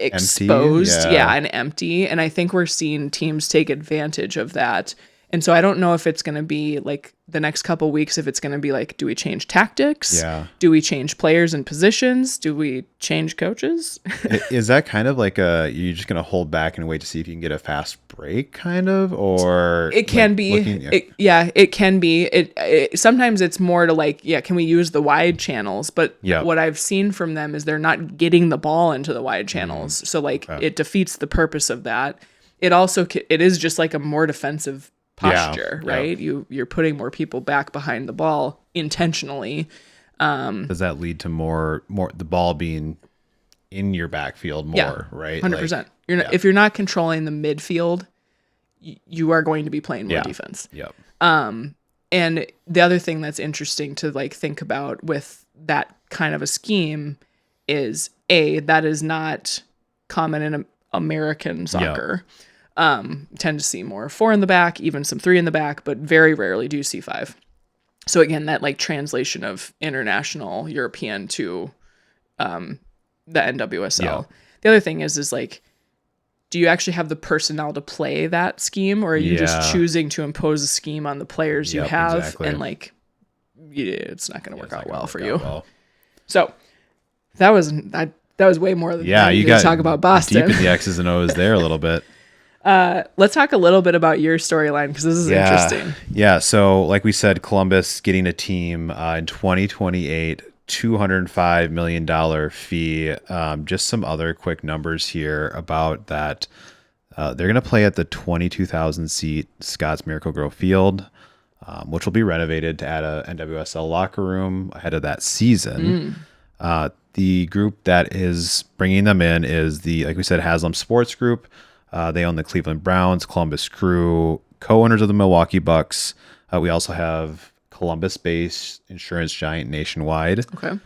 exposed and empty, and I think we're seeing teams take advantage of that And so I don't know if it's going to be like the next couple weeks, if it's going to be like, do we change tactics? Yeah. Do we change players and positions? Do we change coaches? Is that kind of like you're just going to hold back and wait to see if you can get a fast break kind of, or it can be, it can be. Sometimes it's more to like, can we use the wide channels? But what I've seen from them is they're not getting the ball into the wide channels. So like it defeats the purpose of that. It also, it is just like a more defensive posture, right? You're putting more people back behind the ball intentionally. Does that lead to more the ball being in your backfield more, right? 100%. Like, if you're not controlling the midfield, you are going to be playing more defense. Yep. And the other thing that's interesting to like think about with that kind of a scheme is that is not common in American soccer. Tend to see more 4 in the back, even some 3 in the back, but very rarely do you see 5. So again, that like translation of international European to the NWSL. Yeah. The other thing is like, do you actually have the personnel to play that scheme, or are you just choosing to impose a scheme on the players you have? Exactly. And like, it's not going to work out well for you. So that was way more than you got to talk about Boston. Deep in the X's and O's there a little bit. Let's talk a little bit about your storyline, because this is interesting. Yeah. So like we said, Columbus getting a team in 2028, $205 million fee. Just some other quick numbers here about that. They're going to play at the 22,000 seat Scott's Miracle-Gro Field, which will be renovated to add a NWSL locker room ahead of that season. The group that is bringing them in is like we said, Haslam Sports Group. They own the Cleveland Browns, Columbus Crew, co-owners of the Milwaukee Bucks. We also have Columbus-based insurance giant Nationwide. Okay.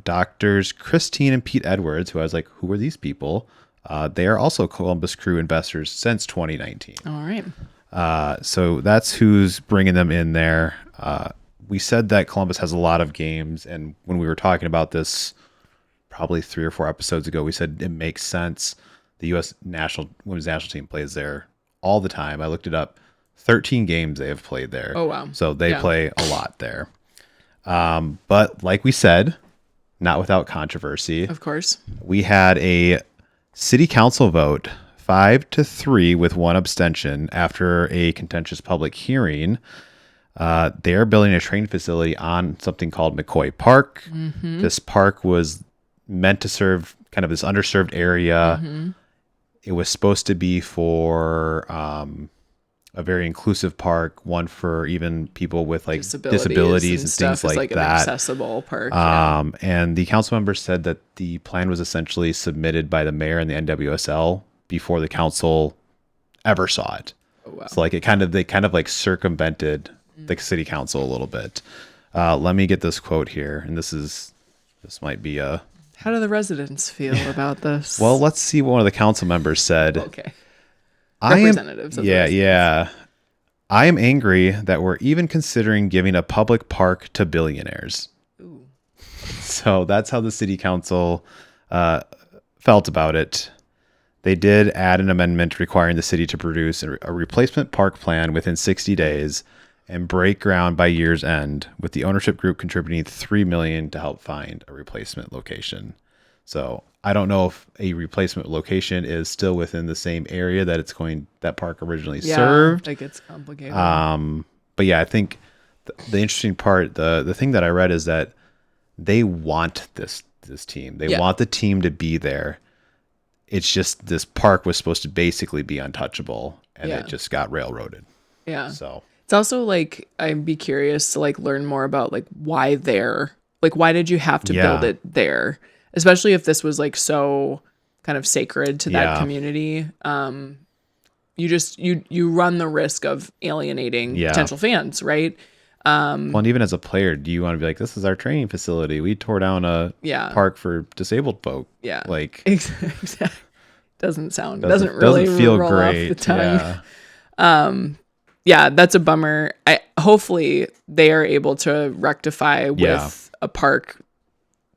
Doctors Christine and Pete Edwards, who I was like, who are these people? They are also Columbus Crew investors since 2019. All right. So that's who's bringing them in there. We said that Columbus has a lot of games, and when we were talking about this probably 3 or 4 episodes ago, we said it makes sense. The U.S. women's national team plays there all the time. I looked it up. 13 games they have played there. Oh, wow. So they play a lot there. But like we said, not without controversy. Of course. We had a city council vote 5-3 with 1 abstention after a contentious public hearing. They are building a training facility on something called McCoy Park. Mm-hmm. This park was meant to serve kind of this underserved area. Mm-hmm. It was supposed to be for a very inclusive park, one for even people with like disabilities and things like that. An accessible park. And the council members said that the plan was essentially submitted by the mayor and the NWSL before the council ever saw it. Oh, wow. So like they kind of like circumvented the city council a little bit. Let me get this quote here, and this might be a. How do the residents feel about this? Well, let's see what one of the council members said. Okay. Representatives. Yeah. I am angry that we're even considering giving a public park to billionaires. Ooh. So that's how the city council felt about it. They did add an amendment requiring the city to produce a replacement park plan within 60 days and break ground by year's end, with the ownership group contributing $3 million to help find a replacement location. So I don't know if a replacement location is still within the same area that park originally served. It gets complicated. But yeah, I think the interesting part, the thing that I read is that they want this team. They want the team to be there. It's just this park was supposed to basically be untouchable, and it just got railroaded. Yeah. So it's also like, I'd be curious to like learn more about like why why did you have to build it there? Especially if this was like so kind of sacred to that community. You run the risk of alienating potential fans, right? Well, and even as a player, do you want to be like, this is our training facility. We tore down a park for disabled folk. Yeah. Like, exactly. Doesn't really feel roll great. Off the tongue. Yeah, that's a bummer. Hopefully they are able to rectify with a park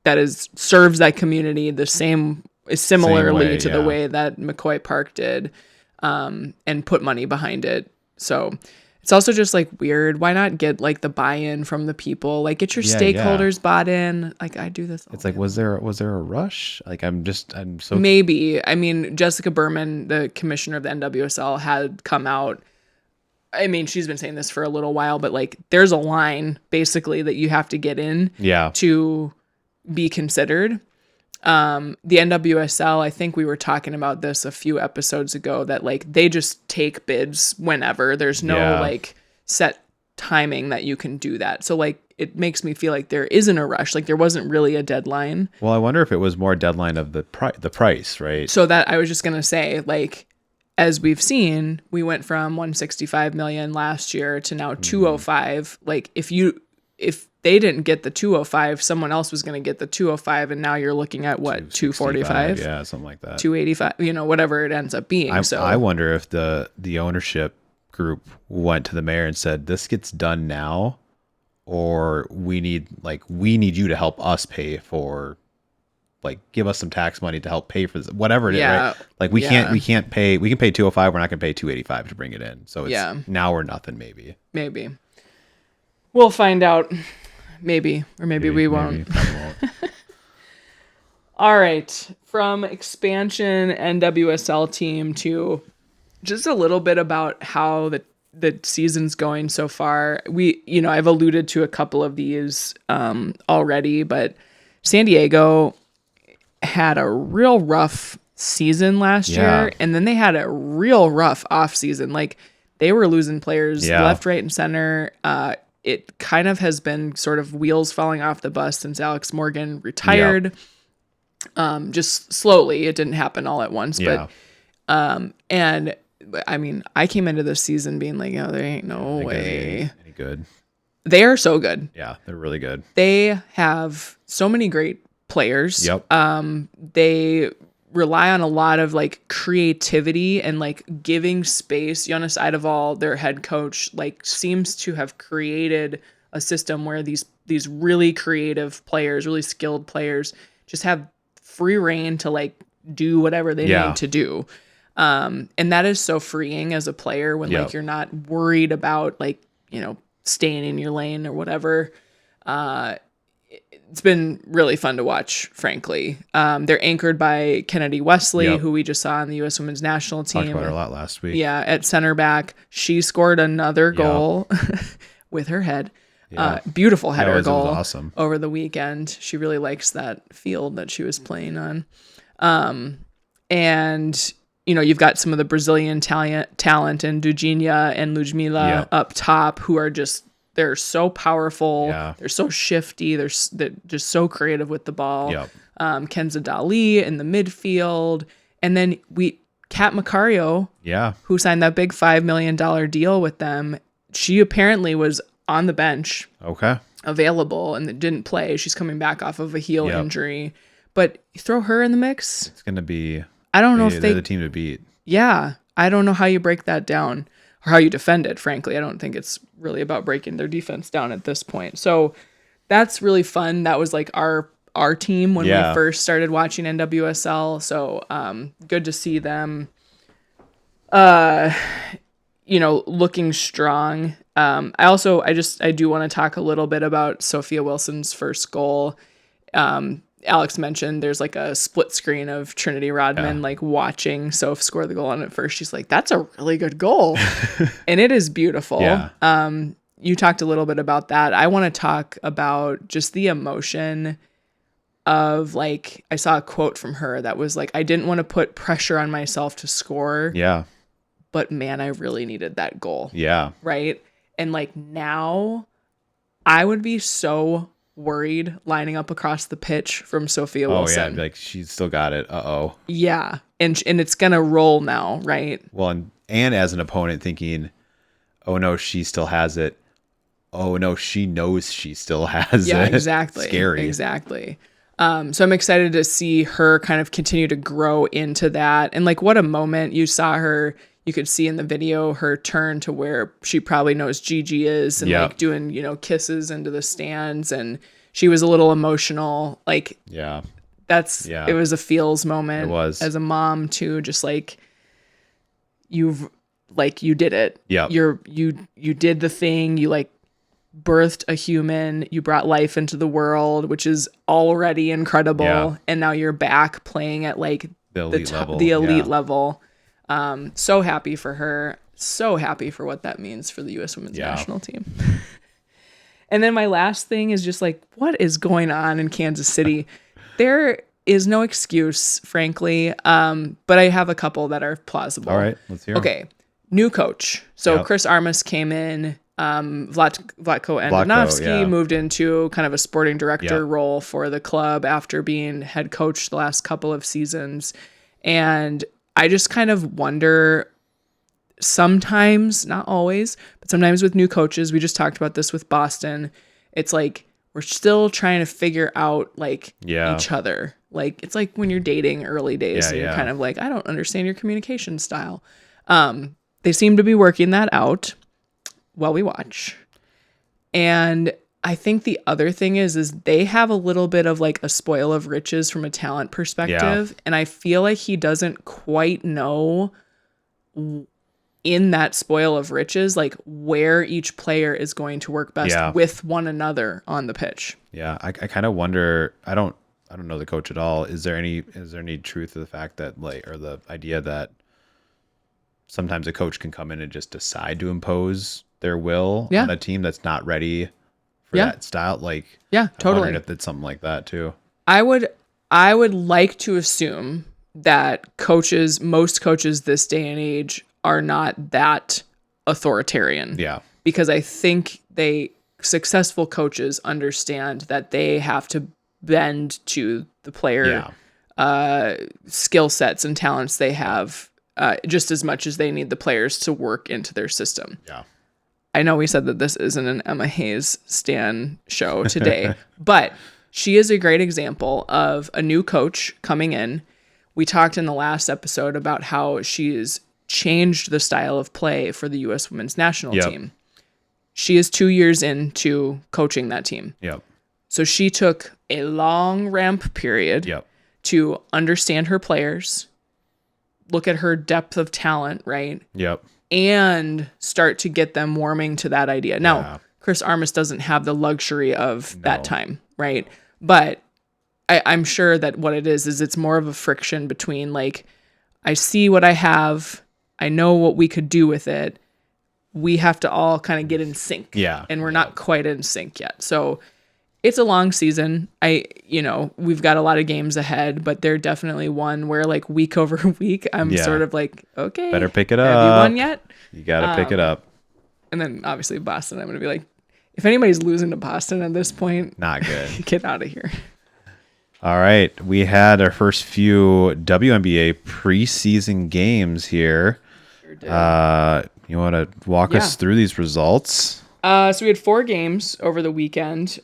that serves that community similarly to the way that McCoy Park did, and put money behind it. So It's also just like weird. Why not get like the buy-in from the people? Like get your stakeholders bought in. Like I do this. It's like, was there a rush? Like I'm so maybe. I mean, Jessica Berman, the commissioner of the NWSL, had come out. I mean, she's been saying this for a little while, but like there's a line basically that you have to get in to be considered. The NWSL, I think we were talking about this a few episodes ago, that like they just take bids whenever. There's no like set timing that you can do that. So like it makes me feel like there isn't a rush. Like there wasn't really a deadline. Well, I wonder if it was more a deadline of the price, right? So that I was just going to say, like, as we've seen, we went from 165 million last year to now 205. Like if they didn't get the 205, someone else was going to get the 205, and now you're looking at what, 245? Yeah, something like that. 285, whatever it ends up being. I wonder if the ownership group went to the mayor and said, "This gets done now, or we need you to help us pay for, like, give us some tax money to help pay for this, whatever it is, right? Like we can pay 205, we're not going to pay 285 to bring it in. So it's now or nothing, maybe. We'll find out. Maybe we won't. All right. From expansion NWSL team to just a little bit about how the season's going so far. I've alluded to a couple of these already, but San Diego had a real rough season last year, and then they had a real rough off season. Like they were losing players left, right, and center. It kind of has been sort of wheels falling off the bus since Alex Morgan retired. Just slowly. It didn't happen all at once, but and I mean, I came into this season being like, there ain't no way any good. They are so good. Yeah, they're really good. They have so many great players. They rely on a lot of like creativity and like giving space. Jonas Eideval, their head coach, like seems to have created a system where these really creative players, really skilled players just have free reign to like do whatever they need to do. And that is so freeing as a player when like you're not worried about like, staying in your lane or whatever. It's been really fun to watch, frankly. They're anchored by Kennedy Wesley, who we just saw on the U.S. Women's National Team. Talked about her a lot last week. Yeah, at center back. She scored another goal with her head. Beautiful header goal. It was awesome. Over the weekend. She really likes that field that she was playing on. And, you've got some of the Brazilian talent in Dujinha and Ludmila up top who are they're so powerful. They're so shifty. They're just so creative with the ball. Kenza Dali in the midfield. And then Kat Macario, who signed that big $5 million deal with them. She apparently was on the bench. Available and didn't play. She's coming back off of a heel injury. But throw her in the mix. It's going to be... I don't know if they're the team to beat. Yeah. I don't know how you break that down. Or how you defend it, frankly. I don't think it's really about breaking their defense down at this point. So that's really fun. That was like our team when we first started watching NWSL. So good to see them, looking strong. I do want to talk a little bit about Sophia Wilson's first goal. Alex mentioned there's like a split screen of Trinity Rodman like watching Soph score the goal, and at first she's like, that's a really good goal. And it is beautiful. You talked a little bit about that. I want to talk about just the emotion of like, I saw a quote from her that was like, I didn't want to put pressure on myself to score. But man, I really needed that goal. Right. And like now I would be so worried lining up across the pitch from Sophia Wilson. Like she's still got it. Yeah. And it's gonna roll now, right? Well, and as an opponent thinking, oh no, she still has it. Oh no, she knows she still has it. Yeah, exactly. Scary. Exactly. So I'm excited to see her kind of continue to grow into that. And like what a moment. You saw her, you could see in the video her turn to where she probably knows Gigi is and like doing, kisses into the stands, and she was a little emotional. Like, it was a feels moment. It was. As a mom too, just like like you did it. Yep. You did the thing. You like birthed a human. You brought life into the world, which is already incredible. Yeah. And now you're back playing at like The elite level. The elite level. So happy for her. So happy for what that means for the U.S. women's national team. And then my last thing is just like, what is going on in Kansas City? There is no excuse, frankly. But I have a couple that are plausible. All right, let's hear 'em. Okay. New coach. So Chris Armas came in. Vlatko Andonovsky moved into kind of a sporting director role for the club after being head coach the last couple of seasons. And I just kind of wonder sometimes, not always, but sometimes with new coaches, we just talked about this with Boston. It's like, we're still trying to figure out like each other. Like, it's like when you're dating early days and you're kind of like, I don't understand your communication style. They seem to be working that out while we watch. And I think the other thing is they have a little bit of like a spoil of riches from a talent perspective. And I feel like he doesn't quite know in that spoil of riches, like where each player is going to work best with one another on the pitch. Yeah. I kind of wonder, I don't know the coach at all. Is there any truth to the fact that like, or the idea that sometimes a coach can come in and just decide to impose their will on a team that's not ready for that style? Like, totally. I'm wondering if it's something like that too. I would like to assume that most coaches this day and age are not that authoritarian. Yeah. Because I think successful coaches understand that they have to bend to the player skill sets and talents they have just as much as they need the players to work into their system. Yeah. I know we said that this isn't an Emma Hayes Stan show today, but she is a great example of a new coach coming in. We talked in the last episode about how she's changed the style of play for the U.S. women's national team. She is 2 years into coaching that team. Yep. So she took a long ramp period to understand her players, look at her depth of talent, right? Yep. And start to get them warming to that idea. Now, Chris Armas doesn't have the luxury of that time, right? But I'm sure that what it is it's more of a friction between like, I see what I have, I know what we could do with it. We have to all kind of get in sync. Yeah. And we're not quite in sync yet. So it's a long season. We've got a lot of games ahead, but they're definitely one where like week over week, I'm sort of like, okay, better pick it up. Have you won yet? You got to pick it up. And then obviously Boston, I'm going to be like, if anybody's losing to Boston at this point, not good. Get out of here. All right. We had our first few WNBA preseason games here. Sure did. You want to walk us through these results? So we had 4 games over the weekend.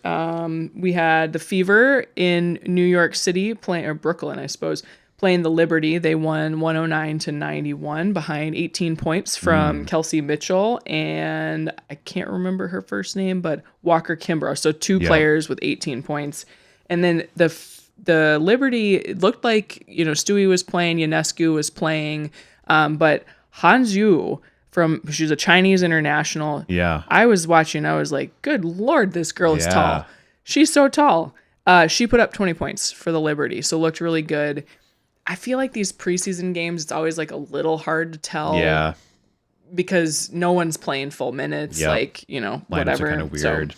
We had the Fever in New York City or Brooklyn, I suppose, playing the Liberty. They won 109-91 behind 18 points from Kelsey Mitchell and I can't remember her first name, but Walker Kimbrough. So 2 players with 18 points. And then the Liberty, it looked like, Stewie was playing, Ionescu was playing, but Han Yu she's a Chinese international. Yeah. I was watching, I was like, good Lord, this girl is tall. She's so tall. She put up 20 points for the Liberty, so looked really good. I feel like these preseason games, it's always like a little hard to tell. Yeah. Because no one's playing full minutes, like, Lineups whatever. Are kind of weird.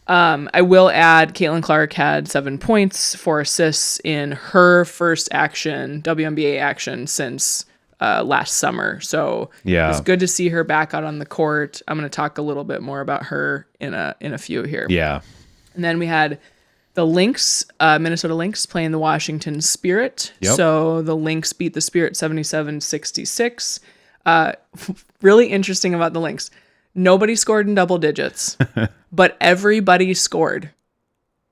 So, I will add Caitlin Clark had 7 points, 4 assists in her first WNBA action since last summer. So it's good to see her back out on the court. I'm going to talk a little bit more about her in a few here. Yeah. And then we had the Lynx, Minnesota Lynx playing the Washington Spirit. Yep. So the Lynx beat the Spirit 77-66. Really interesting about the Lynx. Nobody scored in double digits, but everybody scored.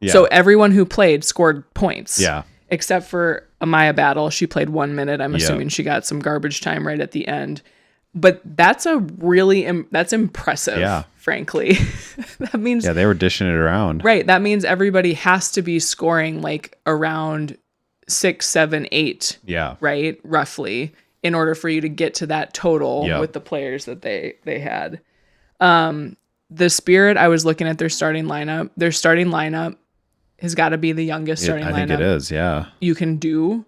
Yeah. So everyone who played scored points. Yeah. Except for Amaya Battle. She played 1 minute. I'm assuming she got some garbage time right at the end. But that's that's impressive, frankly. That means... Yeah, they were dishing it around. Right. That means everybody has to be scoring like around 6, 7, 8. Yeah. Right? Roughly. in order for you to get to that total Yep. with the players that they had. The Spirit, I was looking at their starting lineup. Their starting lineup has got to be the youngest starting lineup. I think it is, yeah. You can do.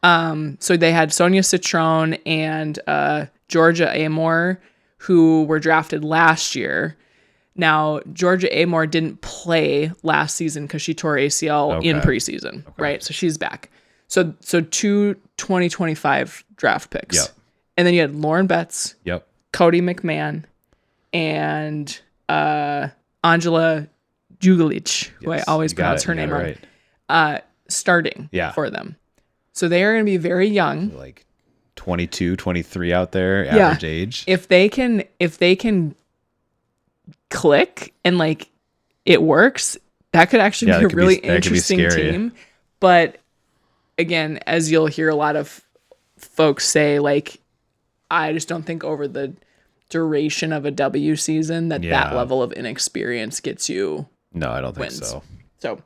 So they had Sonia Citron and Georgia Amor, who were drafted last year. Now, Georgia Amor didn't play last season because she tore ACL in preseason, right? So she's back. So 2 2025 draft picks. Yep. And then you had Lauren Betts, Yep. Cody McMahon, and Angela Jugulich, who I always pronounce her name wrong, starting for them. So they are going to be very young. Like 22, 23 out there, average age. If they can click and like it works, that could actually be a really interesting team. But again, as you'll hear a lot of folks say, like, I just don't think over the duration of a W season that level of inexperience gets you. No, I don't think wins. so. So,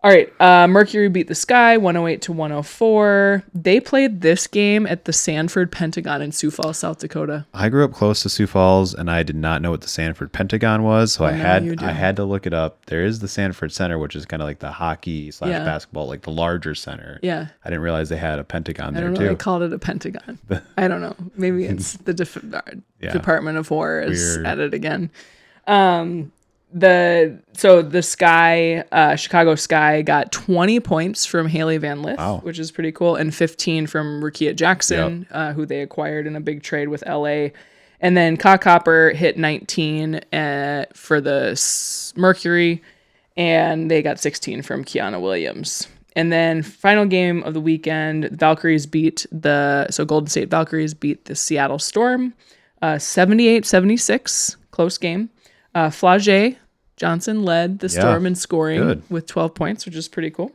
all right. Mercury beat the Sky 108-104. They played this game at the Sanford Pentagon in Sioux Falls, South Dakota. I grew up close to Sioux Falls, and I did not know what the Sanford Pentagon was, so I had to look it up. There is the Sanford Center, which is kind of like the hockey / basketball, like the larger center. Yeah. I didn't realize they had a Pentagon there, too. They called it a Pentagon. I don't know. Maybe it's the Department of War is at it again. The Sky, Chicago Sky got 20 points from Haley Van Lith, which is pretty cool, and 15 from Rukia Jackson, who they acquired in a big trade with LA. And then Copper hit 19 for the Mercury, and they got 16 from Kiana Williams. And then final game of the weekend, Valkyries Golden State Valkyries beat the Seattle Storm, 78-76, close game. Flage Johnson led the Storm in scoring with 12 points, which is pretty cool.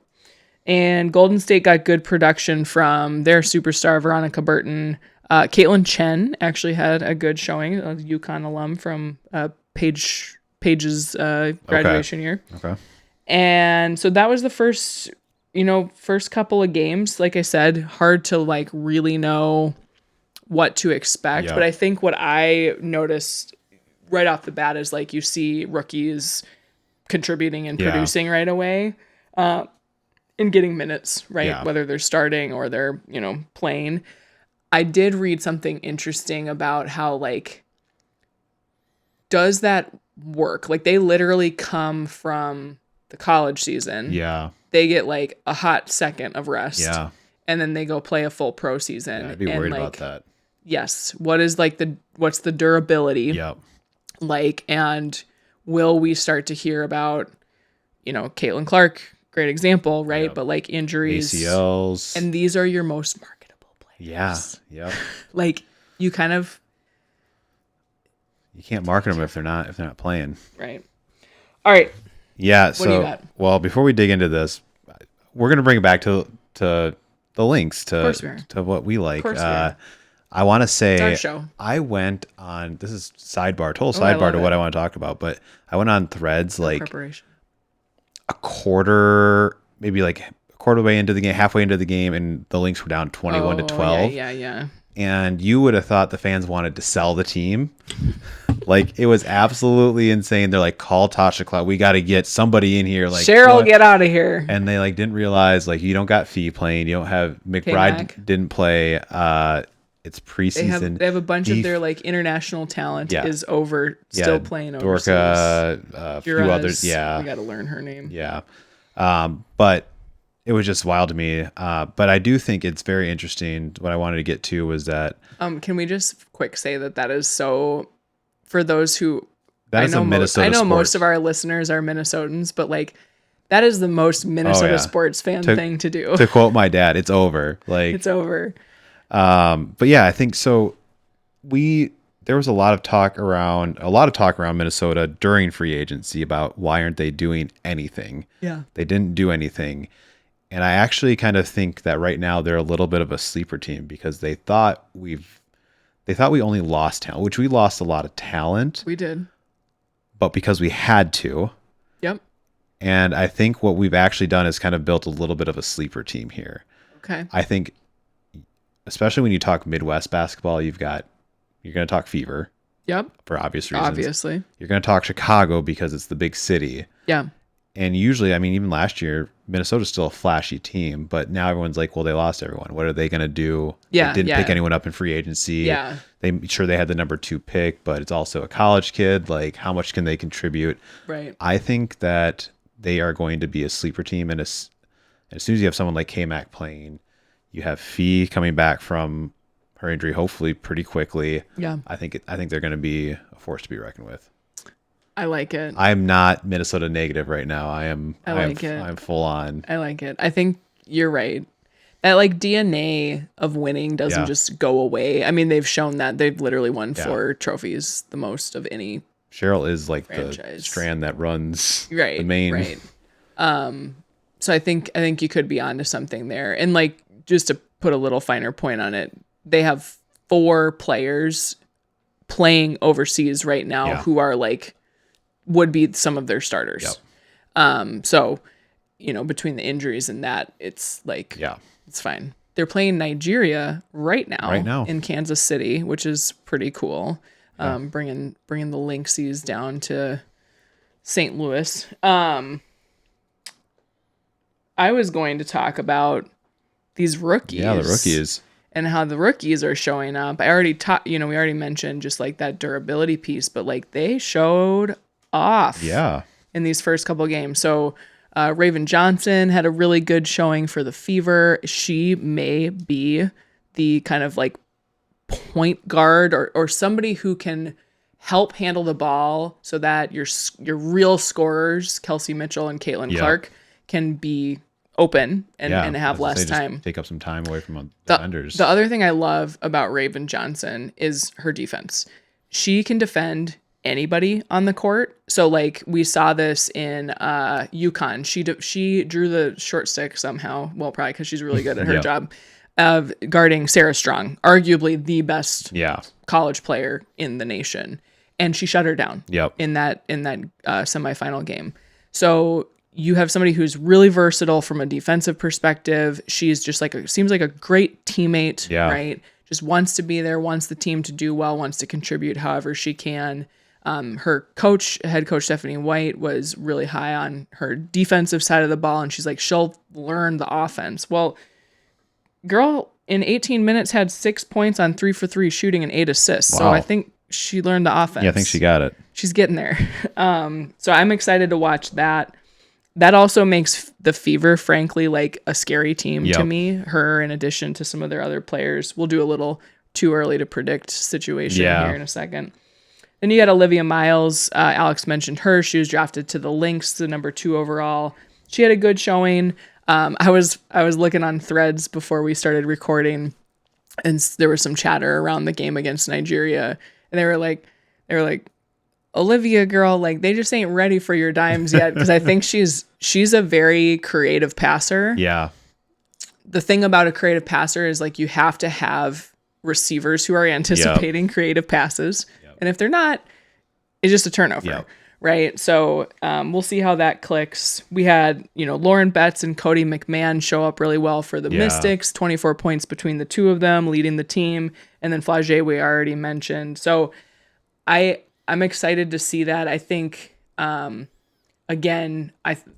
And Golden State got good production from their superstar, Veronica Burton. Caitlin Chen actually had a good showing, a UConn alum from Paige's graduation year. Okay. And so that was the first couple of games. Like I said, hard to like really know what to expect. But I think what I noticed right off the bat is like you see rookies contributing and producing right away and getting minutes, right? Whether they're starting or they're, playing. I did read something interesting about how like, does that work? Like they literally come from the college season. Yeah. They get like a hot second of rest. Yeah. And then they go play a full pro season. Yeah, I'd be worried about that. Yes. What's the durability? Yep. Like, and will we start to hear about, Caitlin Clark, great example, right? Yep. But like injuries, ACLs, and these are your most marketable players. Yeah. Yep. Like you can't market them if they're not playing. Right. All right. Yeah. What do you got? Well, before we dig into this, we're going to bring it back to the links to what we like. I want to say I went on, this is total sidebar to what I want to talk about, but I went on Threads a quarter way into the game, halfway into the game, and the links were down 21-12. Yeah. And you would have thought the fans wanted to sell the team. Like, it was absolutely insane. They're like, call Tasha Cloud. We got to get somebody in here. Like, Cheryl, get out of here. And they like didn't realize, like, you don't got Fee playing. You don't have McBride didn't play. It's preseason. They have a bunch of their like international talent is still playing overseas. Dorka, a few others. Yeah. We got to learn her name. Yeah. But it was just wild to me. But I do think it's very interesting. What I wanted to get to was that. Can we just quick say that is so, for those who, I know most of our listeners are Minnesotans, but like that is the most Minnesota sports fan thing to do. To quote my dad, it's over. Like it's over. But yeah, I think so. There was a lot of talk around Minnesota during free agency about why aren't they doing anything? Yeah. They didn't do anything. And I actually kind of think that right now they're a little bit of a sleeper team because they thought we only lost talent, which we lost a lot of talent. We did. But because we had to. Yep. And I think what we've actually done is kind of built a little bit of a sleeper team here. Okay. I think especially when you talk Midwest basketball, you're going to talk Fever. Yep. For obvious reasons. Obviously. You're going to talk Chicago because it's the big city. Yeah. And usually, I mean, even last year, Minnesota's still a flashy team, but now everyone's like, well, they lost everyone. What are they going to do? Yeah. They didn't pick anyone up in free agency. Yeah. They had the number 2 pick, but it's also a college kid. Like, how much can they contribute? Right. I think that they are going to be a sleeper team. And as soon as you have someone like K-Mac playing, you have Fee coming back from her injury, hopefully pretty quickly. Yeah. I think they're going to be a force to be reckoned with. I like it. I'm not Minnesota negative right now. I'm full on. I like it. I think you're right. That like DNA of winning doesn't just go away. I mean, they've shown that they've literally won 4 trophies, the most of any. Cheryl is like franchise. The strand that runs the main. Right. So I think you could be onto something there. And like, just to put a little finer point on it, they have 4 players playing overseas right now who are like, would be some of their starters. Yep. So, between the injuries and that, it's like, it's fine. They're playing Nigeria right now in Kansas City, which is pretty cool. Bringing the Lynxies down to St. Louis. I was going to talk about these rookies. Yeah, the rookies. And how the rookies are showing up. I already we already mentioned just like that durability piece, but like they showed off in these first couple of games. So Raven Johnson had a really good showing for the Fever. She may be the kind of like point guard or somebody who can help handle the ball so that your real scorers, Kelsey Mitchell and Caitlin Clark, can be open and have less time. Take up some time away from defenders. The other thing I love about Raven Johnson is her defense. She can defend anybody on the court. So like we saw this in UConn. She drew the short stick somehow. Well, probably because she's really good at her job of guarding Sarah Strong, arguably the best college player in the nation. And she shut her down in that semifinal game. So you have somebody who's really versatile from a defensive perspective. She's just like seems like a great teammate, right? Just wants to be there, wants the team to do well, wants to contribute however she can. Her head coach Stephanie White, was really high on her defensive side of the ball, and she's like, she'll learn the offense. Well, girl in 18 minutes had 6 points on 3 for 3 shooting and 8 assists. Wow. So I think she learned the offense. Yeah, I think she got it. She's getting there. So I'm excited to watch that. That also makes the Fever, frankly, like a scary team to me. Her, in addition to some of their other players. We'll do a little too early to predict situation here in a second. Then you got Olivia Miles. Alex mentioned her. She was drafted to the Lynx, the number 2 overall. She had a good showing. I was looking on threads before we started recording, and there was some chatter around the game against Nigeria, and they were like, Olivia girl, like they just ain't ready for your dimes yet, because I think she's a very creative passer. Yeah. The thing about a creative passer is like you have to have receivers who are anticipating creative passes. And if they're not, it's just a turnover, right? So we'll see how that clicks. We had, Lauren Betts and Cody McMahon show up really well for the Mystics, 24 points between the two of them, leading the team. And then Flage, we already mentioned. So I'm excited to see that. I think, again,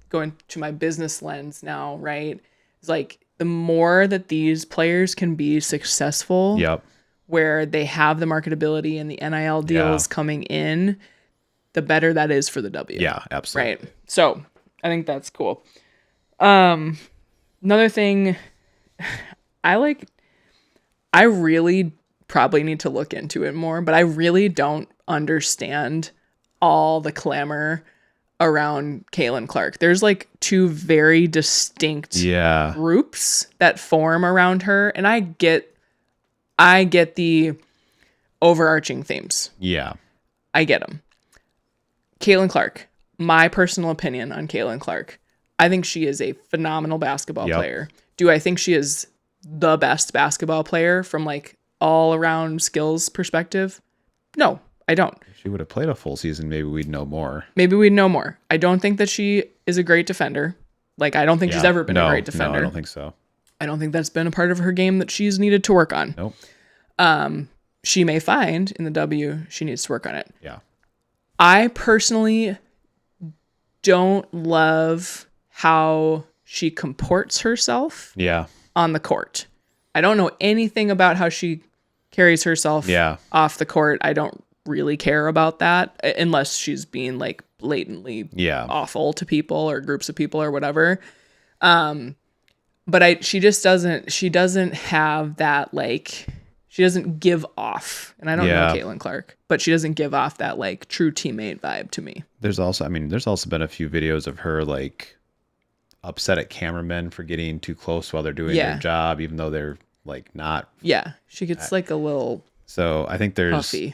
going to my business lens now, right? It's like the more that these players can be successful, where they have the marketability and the NIL deals coming in, the better that is for the W. Yeah, absolutely. Right. So I think that's cool. Another thing I really probably need to look into it more, but I really don't understand all the clamor around Caitlin Clark. There's like 2 very distinct groups that form around her, and I get the overarching themes. Yeah. I get them. Caitlin Clark, my personal opinion on Caitlin Clark, I think she is a phenomenal basketball player. Do I think she is the best basketball player from like all around skills perspective? No, I don't. If she would have played a full season, maybe we'd know more. I don't think that she is a great defender. Like, I don't think she's ever been a great defender. No, I don't think so. I don't think that's been a part of her game that she's needed to work on. Nope. She may find in the W she needs to work on it. Yeah. I personally don't love how she comports herself on the court. I don't know anything about how she carries herself off the court. I don't really care about that unless she's being like blatantly awful to people or groups of people or whatever. But she doesn't have that, like, she doesn't give off, and I don't know Caitlin Clark, but she doesn't give off that like true teammate vibe to me. There's also been a few videos of her like upset at cameramen for getting too close while they're doing their job, even though they're like not. Yeah, she gets like a little. So I think there's. Puffy.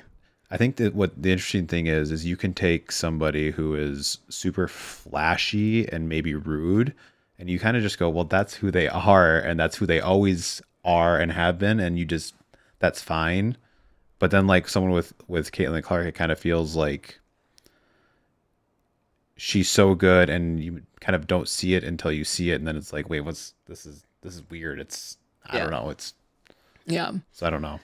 I think that what the interesting thing is you can take somebody who is super flashy and maybe rude, and you kind of just go, well, that's who they are, and that's who they always are and have been, and you just. That's fine. But then like someone with Caitlin Clark, it kind of feels like she's so good and you kind of don't see it until you see it. And then it's like, wait, this is weird. I don't know. So I don't know.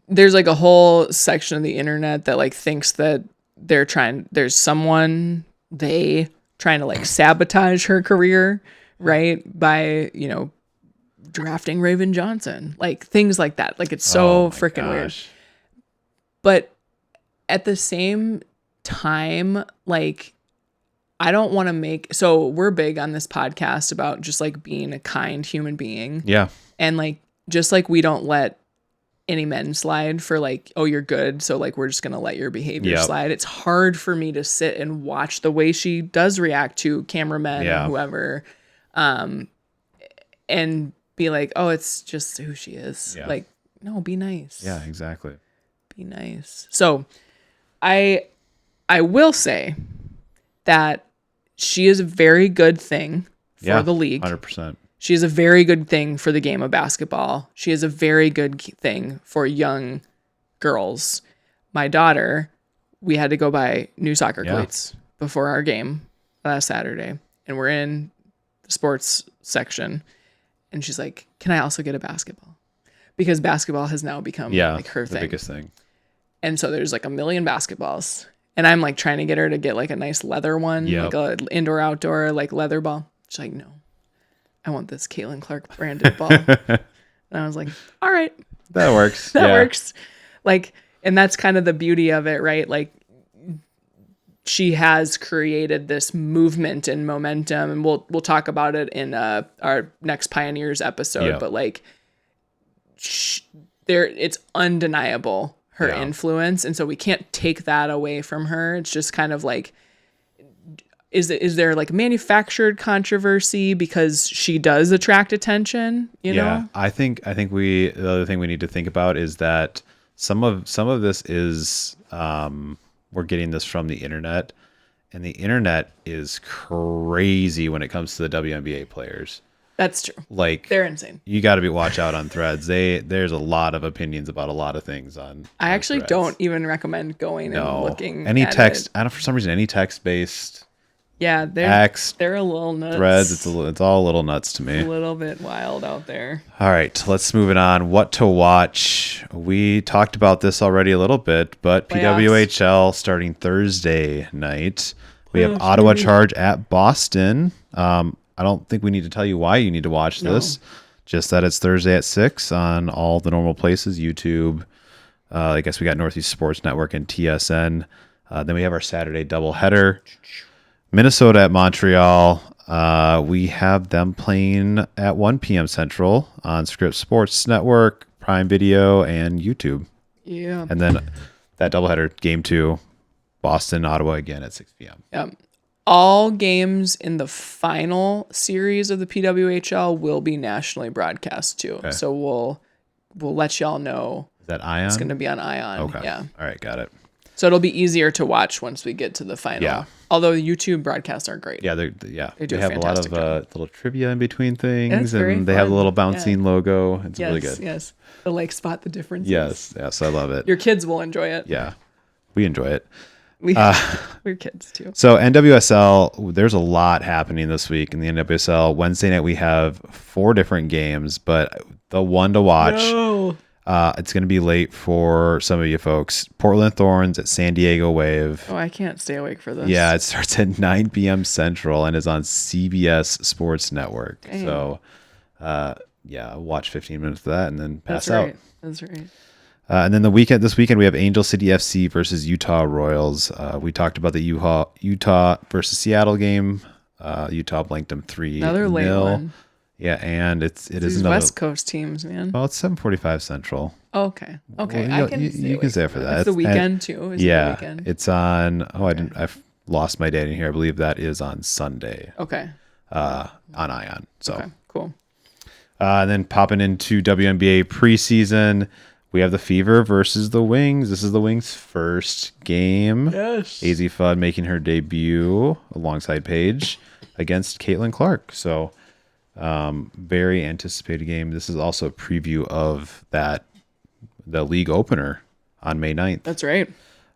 There's like a whole section of the internet that like thinks that there's someone trying to like sabotage her career, right? By, drafting Raven Johnson, like things like that. Like it's so freaking weird. But at the same time, like I don't want to so we're big on this podcast about just like being a kind human being. Yeah. And like, just like we don't let any men slide for like, oh, you're good, so like we're just going to let your behavior slide. It's hard for me to sit and watch the way she does react to cameramen or whoever. And be like, oh, it's just who she is. Yeah. Like, no, be nice. Yeah, exactly. Be nice. So I will say that she is a very good thing for the league. 100%. She is a very good thing for the game of basketball. She is a very good thing for young girls. My daughter, we had to go buy new soccer cleats before our game last Saturday. And we're in the sports section. And she's like, can I also get a basketball? Because basketball has now become like her thing. The biggest thing. And so there's like a million basketballs. And I'm like trying to get her to get like a nice leather one, like a indoor outdoor like leather ball. She's like, no, I want this Caitlin Clark branded ball. And I was like, all right. That works. That works. Like, and that's kind of the beauty of it, right? Like she has created this movement and momentum, and we'll talk about it in our next Pioneers episode. But like, it's undeniable her influence, and so we can't take that away from her. It's just kind of like, is there like manufactured controversy because she does attract attention? You know, I think the other thing we need to think about is that some of this is. We're getting this from the internet, and the internet is crazy when it comes to the WNBA players. That's true. Like they're insane. You got to watch out on threads. There's a lot of opinions about a lot of things on. I actually don't even recommend going and looking. Any at text. It. I don't for some reason any text based. Yeah, they're a little nuts. Threads. It's all a little nuts to me. A little bit wild out there. All right, let's move it on. What to watch? We talked about this already a little bit, but playoffs. PWHL starting Thursday night. We have Ottawa Charge at Boston. I don't think we need to tell you why you need to watch this. Just that it's Thursday at 6 on all the normal places. YouTube. I guess we got Northeast Sports Network and TSN. Then we have our Saturday doubleheader. Minnesota at Montreal. We have them playing at 1 p.m. Central on Scripps Sports Network, Prime Video, and YouTube. Yeah. And then that doubleheader, Game 2, Boston-Ottawa again at 6 p.m. Yep. All games in the final series of the PWHL will be nationally broadcast too. Okay. So we'll let y'all know. Is that Ion? It's going to be on Ion. Okay. Yeah. All right, got it. So it'll be easier to watch once we get to the final. Yeah. Although YouTube broadcasts are great. Yeah, they have a lot of little trivia in between things, and they have a little bouncing logo. It's really good. Yes, the like spot the differences. Yes, I love it. Your kids will enjoy it. Yeah, we enjoy it. We're kids too. So NWSL, there's a lot happening this week in the NWSL. Wednesday night we have 4 different games, but the one to watch, it's going to be late for some of you folks. Portland Thorns at San Diego Wave. Oh, I can't stay awake for this. Yeah, it starts at 9 p.m. Central and is on CBS Sports Network. Dang. So, watch 15 minutes of that and then pass out. That's right. And then this weekend, we have Angel City FC versus Utah Royals. We talked about the Utah versus Seattle game. Utah blanked them 3-0. Another late one. Yeah, and it is another West Coast teams, man. Well, it's 7:45 Central. Oh, okay. Well, you can stay for that. It's the weekend too. Is it the weekend? It's on. I've lost my date in here. I believe that is on Sunday. Okay. On Ion. So okay, cool. And then popping into WNBA preseason. We have the Fever versus the Wings. This is the Wings' first game. Yes. AZ Fudd making her debut alongside Paige against Caitlin Clark. So, very anticipated game. This is also a preview of the league opener on May 9th. That's right.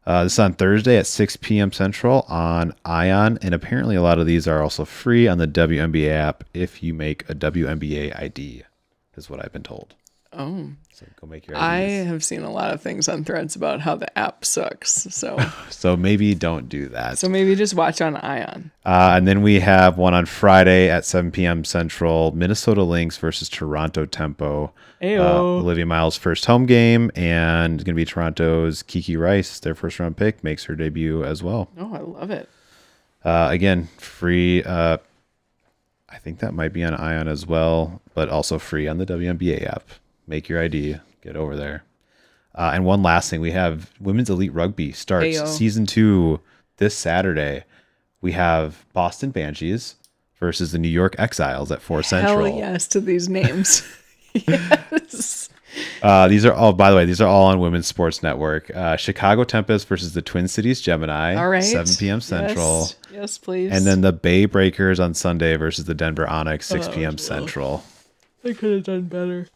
This is on Thursday at 6 p.m. Central on Ion. And apparently a lot of these are also free on the WNBA app if you make a WNBA ID, is what I've been told. Oh. So go make your IDs. I have seen a lot of things on Threads about how the app sucks. So maybe don't do that. So maybe just watch on Ion. And then we have one on Friday at 7 p.m. Central, Minnesota Lynx versus Toronto Tempo. Olivia Miles' first home game, and it's going to be Toronto's Kiki Rice, their first round pick, makes her debut as well. Oh, I love it. Again, free. I think that might be on Ion as well, but also free on the WNBA app. Make your ID, get over there. And one last thing, we have Women's Elite Rugby starts season 2 this Saturday. We have Boston Banshees versus the New York Exiles at 4 Central. Hell yes to these names. Yes. These are all, by the way, these are all on Women's Sports Network. Chicago Tempest versus the Twin Cities Gemini. All right. 7 p.m. Central. Yes, please. And then the Bay Breakers on Sunday versus the Denver Onyx, 6 p.m. Central. They could have done better.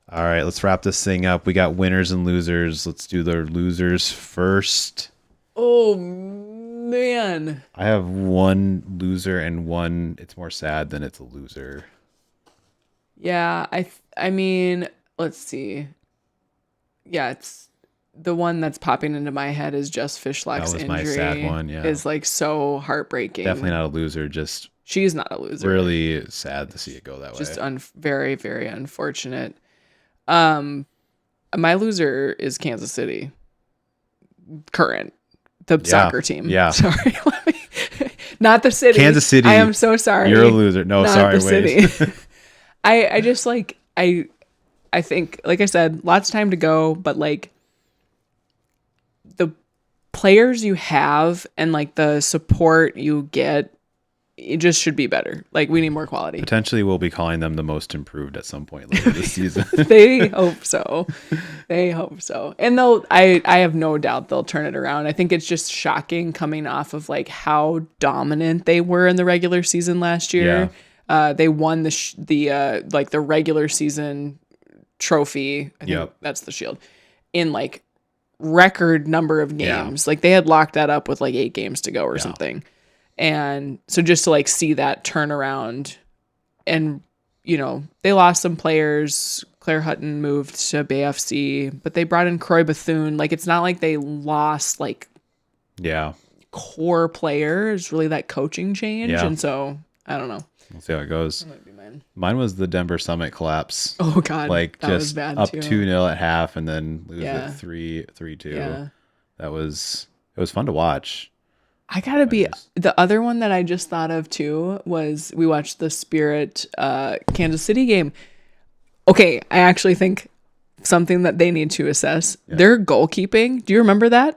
All right, let's wrap this thing up. We got winners and losers. Let's do the losers first. Oh, man. I have one loser and one, it's more sad than it's a loser. Yeah, I mean, let's see. Yeah, it's the one that's popping into my head is just Fishlock's injury. That was my sad one, yeah. Is like so heartbreaking. Definitely not a loser, just... She's not a loser. Really sad to see it go that way. Just very, very unfortunate. My loser is Kansas City. Current. The soccer team. Yeah. Sorry. Not the city. Kansas City. I am so sorry. You're a loser. No, Not sorry, the wait. City. I just like, I think, like I said, lots of time to go, but like the players you have and like the support you get, it just should be better. Like we need more quality. Potentially we'll be calling them the most improved at some point later this season. They hope so. They hope so. And I have no doubt they'll turn it around. I think it's just shocking coming off of like how dominant they were in the regular season last year. Yeah. They won the regular season trophy. I think that's the Shield in like record number of games. Yeah. Like they had locked that up with like 8 games to go or something. And so just to like see that turnaround, and you know, they lost some players. Claire Hutton moved to BFC, but they brought in Croy Bethune. Like it's not like they lost like core players, really that coaching change. Yeah. And so I don't know. We'll see how it goes. That might be mine. Mine was the Denver Summit collapse. Oh God. Like that just was bad up too. 2-0 at half and then lose it 3-2. Yeah. It was fun to watch. I gotta be the other one that I just thought of too was we watched the Spirit Kansas City game. Okay, I actually think something that they need to assess their goalkeeping. Do you remember that?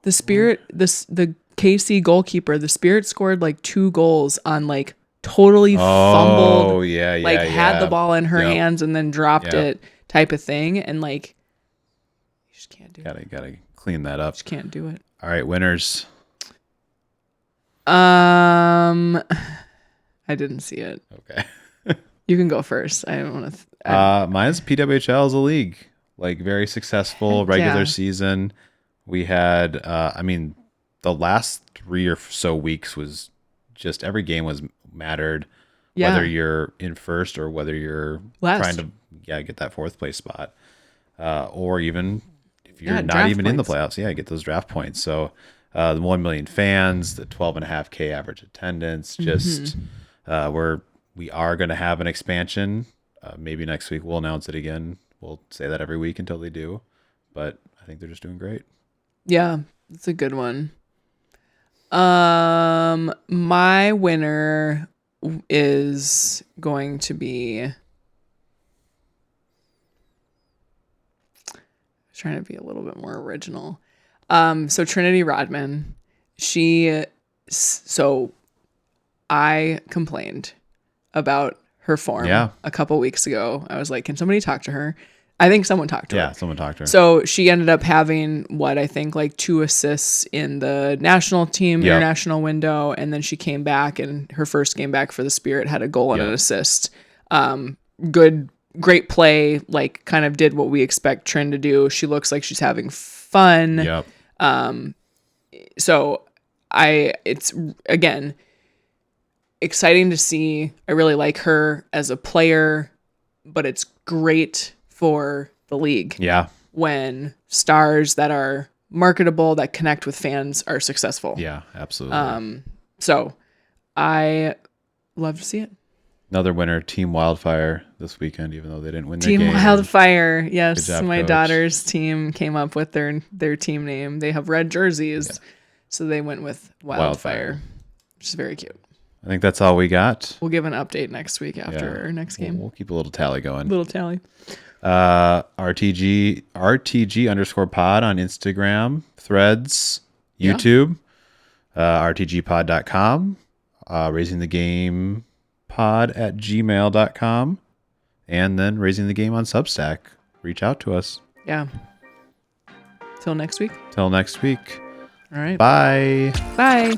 The Spirit, the KC goalkeeper, the Spirit scored like 2 goals on like totally fumbled. Oh yeah, had the ball in her hands and then dropped it, type of thing, and like you just can't do it. Gotta clean that up. Just can't do it. All right, winners. I didn't see it. Okay. You can go first. I don't want to. Mine's PWHL as a league. Like very successful regular season. We had, the last 3 or so weeks was just every game was mattered, whether you're in first or whether you're trying to get that 4th place spot, or even if you're not even in the playoffs, get those draft points. So the 1 million fans, the 12.5K average attendance, just we are going to have an expansion. Maybe next week we'll announce it again. We'll say that every week until they do, but I think they're just doing great. Yeah, it's a good one. My winner is going to be, trying to be a little bit more original. So Trinity Rodman, I complained about her form a couple weeks ago. I was like, can somebody talk to her? I think someone talked to her. Yeah, someone talked to her. So she ended up having 2 assists in the national team international window, and then she came back, and her first game back for the Spirit had a goal and an assist. Great play, kind of did what we expect Trin to do. She looks like she's having fun. Yep. So it's again exciting to see. I really like her as a player, but it's great for the league. Yeah. When stars that are marketable, that connect with fans, are successful. Yeah, absolutely. So I love to see it. Another winner, Team Wildfire this weekend, even though they didn't win their game. Team Wildfire. Yes. Good job, my coach. daughter's team came up with their team name. They have red jerseys. Yeah. So they went with Wildfire, which is very cute. I think that's all we got. We'll give an update next week after our next game. We'll keep a little tally going. Little tally. RTG _pod on Instagram, Threads, YouTube, rtgpod.com, raising the game pod at gmail.com, and then raising the game on Substack. Reach out to us. Yeah. Till next week. Till next week. All right. Bye. Bye.